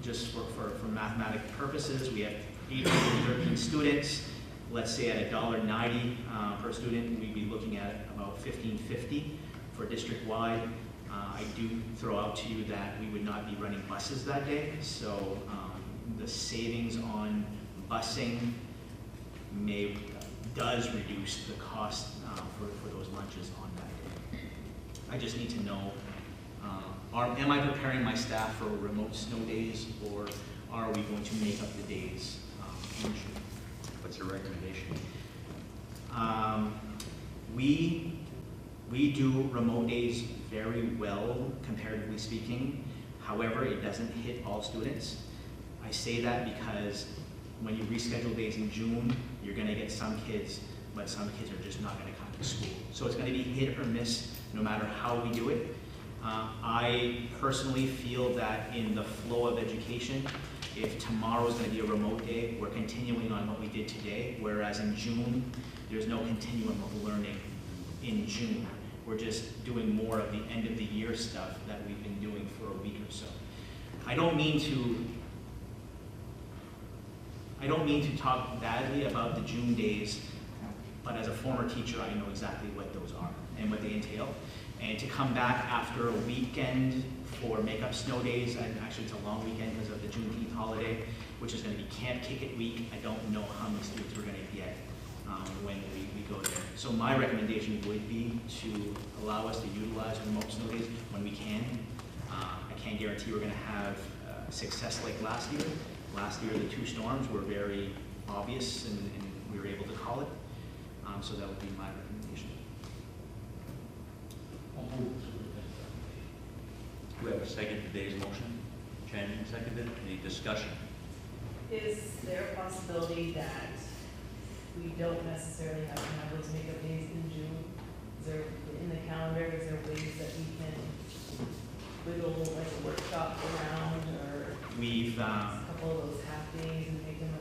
S5: Just for mathematical purposes, we have 813 students. Let's say at $1.90 per student, we'd be looking at about $15.50 for district-wide. I do throw out to you that we would not be running buses that day, so the savings on busing does reduce the cost for those lunches on that day. I just need to know, am I preparing my staff for remote snow days, or are we going to make up the days in June?
S1: What's your recommendation?
S5: We do remote days very well, comparatively speaking. However, it doesn't hit all students. I say that because when you reschedule days in June, you're gonna get some kids, but some kids are just not gonna come to school. So it's gonna be hit or miss no matter how we do it. I personally feel that in the flow of education, if tomorrow is going to be a remote day, we're continuing on what we did today, whereas in June, there's no continuum of learning in June. We're just doing more of the end of the year stuff that we've been doing for a week or so. I don't mean to talk badly about the June days, but as a former teacher, I know exactly what those are and what they entail. And to come back after a weekend for make-up snow days, and actually it's a long weekend because of the Juneteenth holiday, which is going to be Camp Kick It Week. I don't know how many students we're going to get when we go there. So my recommendation would be to allow us to utilize remote snow days when we can. I can't guarantee we're going to have success like last year. Last year, the 2 storms were very obvious and we were able to call it. So that would be my recommendation.
S1: Do we have a second to today's motion? Shannon seconded. Any discussion?
S2: Is there a possibility that we don't necessarily have to have those makeup days in June? Is there, in the calendar, is there ways that we can wiggle like a workshop around, or
S5: We've,
S2: a couple of those half days and make them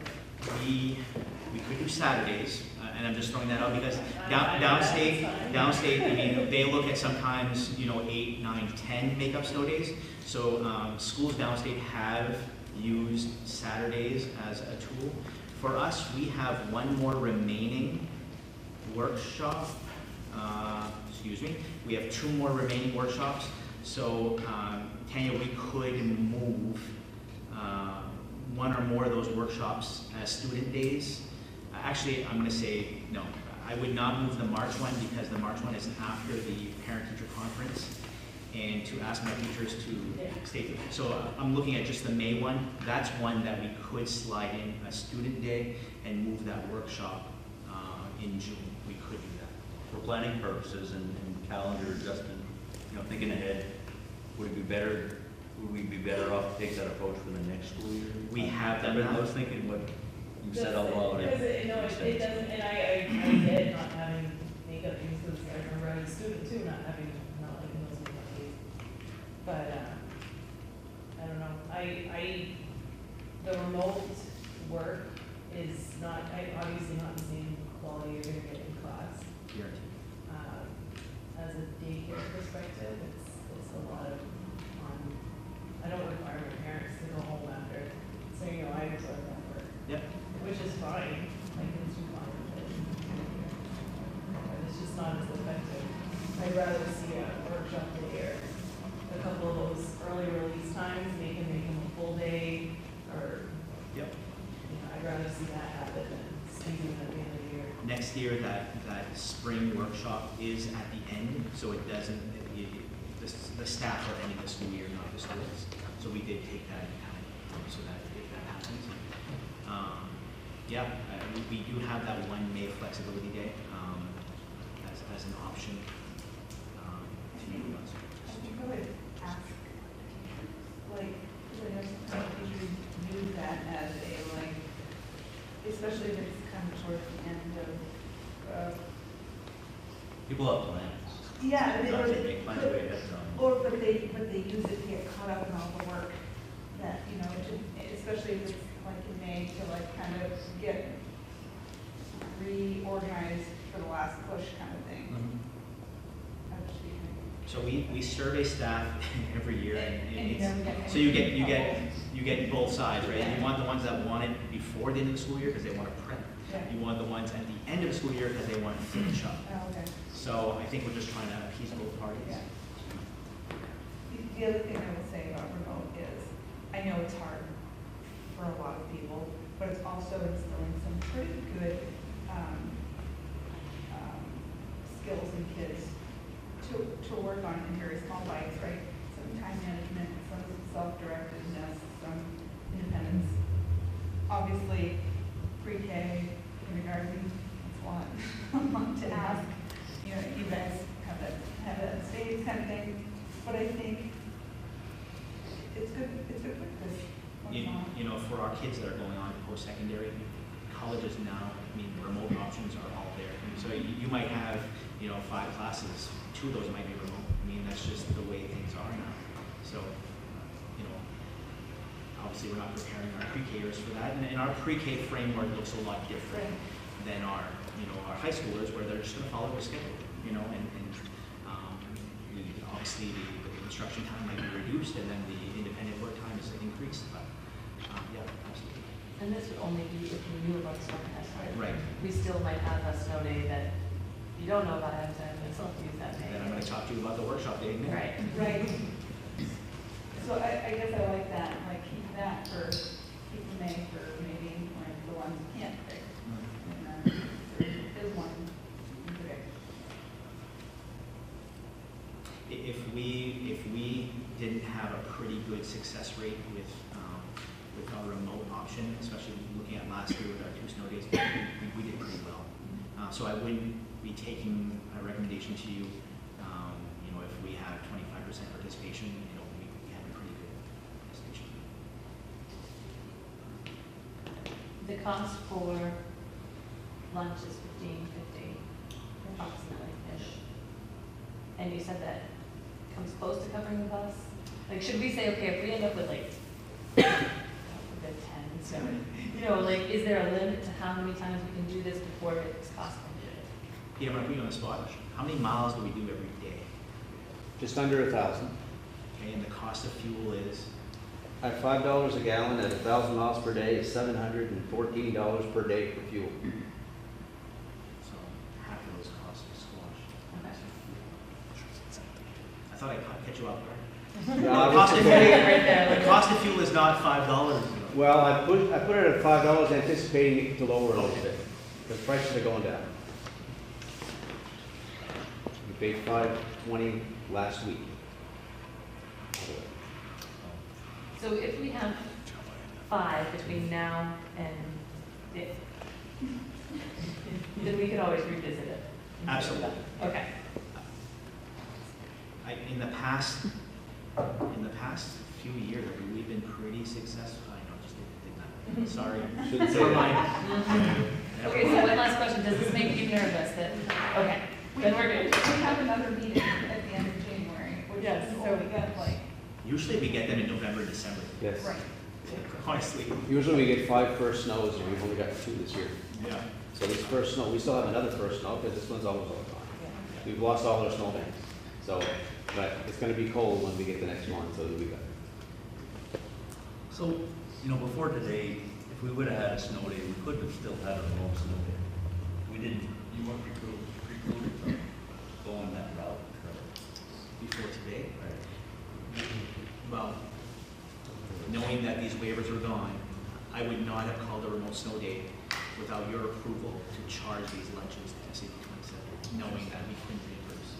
S5: we could do Saturdays, and I'm just throwing that out because
S2: I know that's fine.
S5: downstate, I mean, they look at sometimes, 8, 9, 10 makeup snow days. So schools downstate have used Saturdays as a tool. For us, we have one more remaining workshop. We have 2 more remaining workshops. So Tanya, we could move 1 or more of those workshops as student days. Actually, I'm going to say no. I would not move the March one because the March one is after the parent-teacher conference, and to ask my teachers to stay. So I'm looking at just the May one. That's one that we could slide in a student day and move that workshop in June. We could do that.
S1: For planning purposes and calendar adjustment, thinking ahead, would we be better off to take that approach for the next school year?
S5: We have done
S1: I
S5: that.
S1: was thinking what you said out loud.
S2: Because it doesn't, and I get not having makeup days, because I remember as a student too, not liking those makeup days. But, I don't know, the remote work is obviously not the same quality you're gonna get in class.
S5: Guaranteed.
S2: As a daycare perspective, it's a lot of, I don't require my parents to go home after saying, I was at that work.
S5: Yep.
S2: Which is fine, like, it's fine, but it's just not as effective. I'd rather see a workshop day or a couple of those early release times, make them a full day, or,
S5: Yep.
S2: I'd rather see that happen than squeezing it at the end of the year.
S5: Next year, that spring workshop is at the end, so it doesn't, the staff are ending the school year, not the students. So we did take that into account, so that if that happens. We do have that one May flexibility day as an option to utilize.
S9: I think I would ask, like, because I know some teachers use that as a, especially if it's kind of towards the end of,
S1: People have plans.
S9: yeah,
S1: Not to make plans way ahead of time.
S9: but they use it to get caught up in all the work that, especially if it's like in May, to kind of get reorganized for the last push kind of thing. I was just thinking.
S5: So we survey staff every year, and
S9: you never get
S5: it's, so you get both sides, right? You want the ones that want it before the end of the school year because they want to prep.
S9: Yeah.
S5: You want the ones at the end of the school year because they want to finish up.
S9: Oh, okay.
S5: So I think we're just trying to appease both parties.
S9: Yeah. The other thing I will say about remote is, I know it's hard for a lot of people, but it's also instilling some pretty good skills in kids to work on in very small bites, right? Some time management, some self-directedness, some independence. Obviously, pre-K, kindergarten, it's a lot to ask. You know, you guys have a stage kind of thing, but I think it's good for this.
S5: You know, for our kids that are going on to post-secondary, colleges now, I mean, remote options are all there. So you might have, you know, 5 classes, 2 of those might be remote. I mean, that's just the way things are now. So, you know, obviously we're not preparing our pre-Kers for that. And our pre-K framework looks a lot different than our, you know, our high schoolers where they're just going to follow their schedule, you know, and obviously the instruction time might be reduced and then the independent work time is increased, but yeah, absolutely.
S2: And this would only be if we knew about summer test, right?
S5: Right.
S2: We still might have a snow day that you don't know about ahead of time, but still use that day.
S5: Then I'm going to talk to you about the workshop day.
S2: Right.
S9: Right. So I guess I like that, like keep that for, keep the May for maybe like the ones you can't pick. And then there is one you can pick.
S5: If we didn't have a pretty good success rate with our remote option, especially looking at last year with our 2 snow days, we did pretty well. So I wouldn't be taking a recommendation to you, you know, if we have 25% participation, you know, we have a pretty good participation.
S2: The cost for lunch is $15.50 approximately-ish. And you said that comes close to covering the bus? Like, should we say, okay, if we end up with like, a good 10, so, you know, like, is there a limit to how many times we can do this before it's cost prohibitive?
S5: Yeah, I'm going to put you on the spot. How many miles do we do every day?
S12: Just under 1,000.
S5: Okay, and the cost of fuel is?
S12: At $5 a gallon at 1,000 miles per day is $714 per day for fuel.
S5: So half of those costs are squashed.
S2: Okay.
S5: I thought I'd catch you off guard.
S12: No,
S5: The cost of
S2: Right
S5: fuel-
S2: there, like
S5: the cost of fuel is not $5.
S12: Well, I put it at $5 anticipating it to lower a little bit, because prices are going down. We paid $5.20 last week.
S2: So if we have 5 between now and it, then we could always revisit it.
S5: Absolutely.
S2: Okay.
S5: In the past few years, I mean, we've been pretty successful. I know, just did that. Sorry.
S12: Shouldn't say
S5: Never
S12: that.
S5: mind.
S2: Okay, so one last question. Does this make you nervous that, okay, then we're good.
S9: We have another meeting at the end of January, which
S2: Yes,
S9: is
S2: so-
S9: what we got like,
S5: Usually we get them in November, December.
S12: Yes.
S9: right.
S5: Honestly.
S12: Usually we get 5 first snows, and we've only got 2 this year.
S5: Yeah.
S12: So this first snow, we still have another first snow, because this one's almost all gone. We've lost all our snowbanks. So, but it's gonna be cold when we get the next one, so it'll be better.
S1: So, you know, before today, if we would have had a snow day, we could have still had a remote snow day. We didn't, you weren't precluded from going that route, correct?
S5: Before today.
S1: Right.
S5: Well, knowing that these waivers were gone, I would not have called a remote snow day without your approval to charge these lunches to SAP 27, knowing that we couldn't reimburse.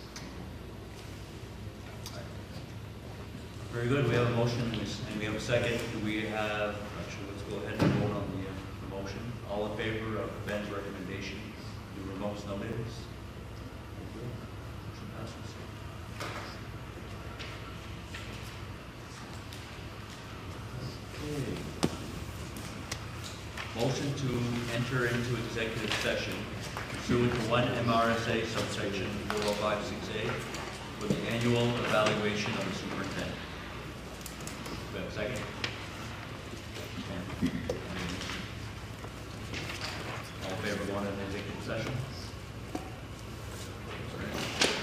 S1: Very good, we have a motion, and we have a second. Do we have, actually, let's go ahead and vote on the motion. All in favor of Ben's recommendation, do remote snow days? Very good. Motion passes. Okay. Motion to enter into executive session pursuant to 1 MRSA subsection 4056A for the annual evaluation of the superintendent. Do we have a second?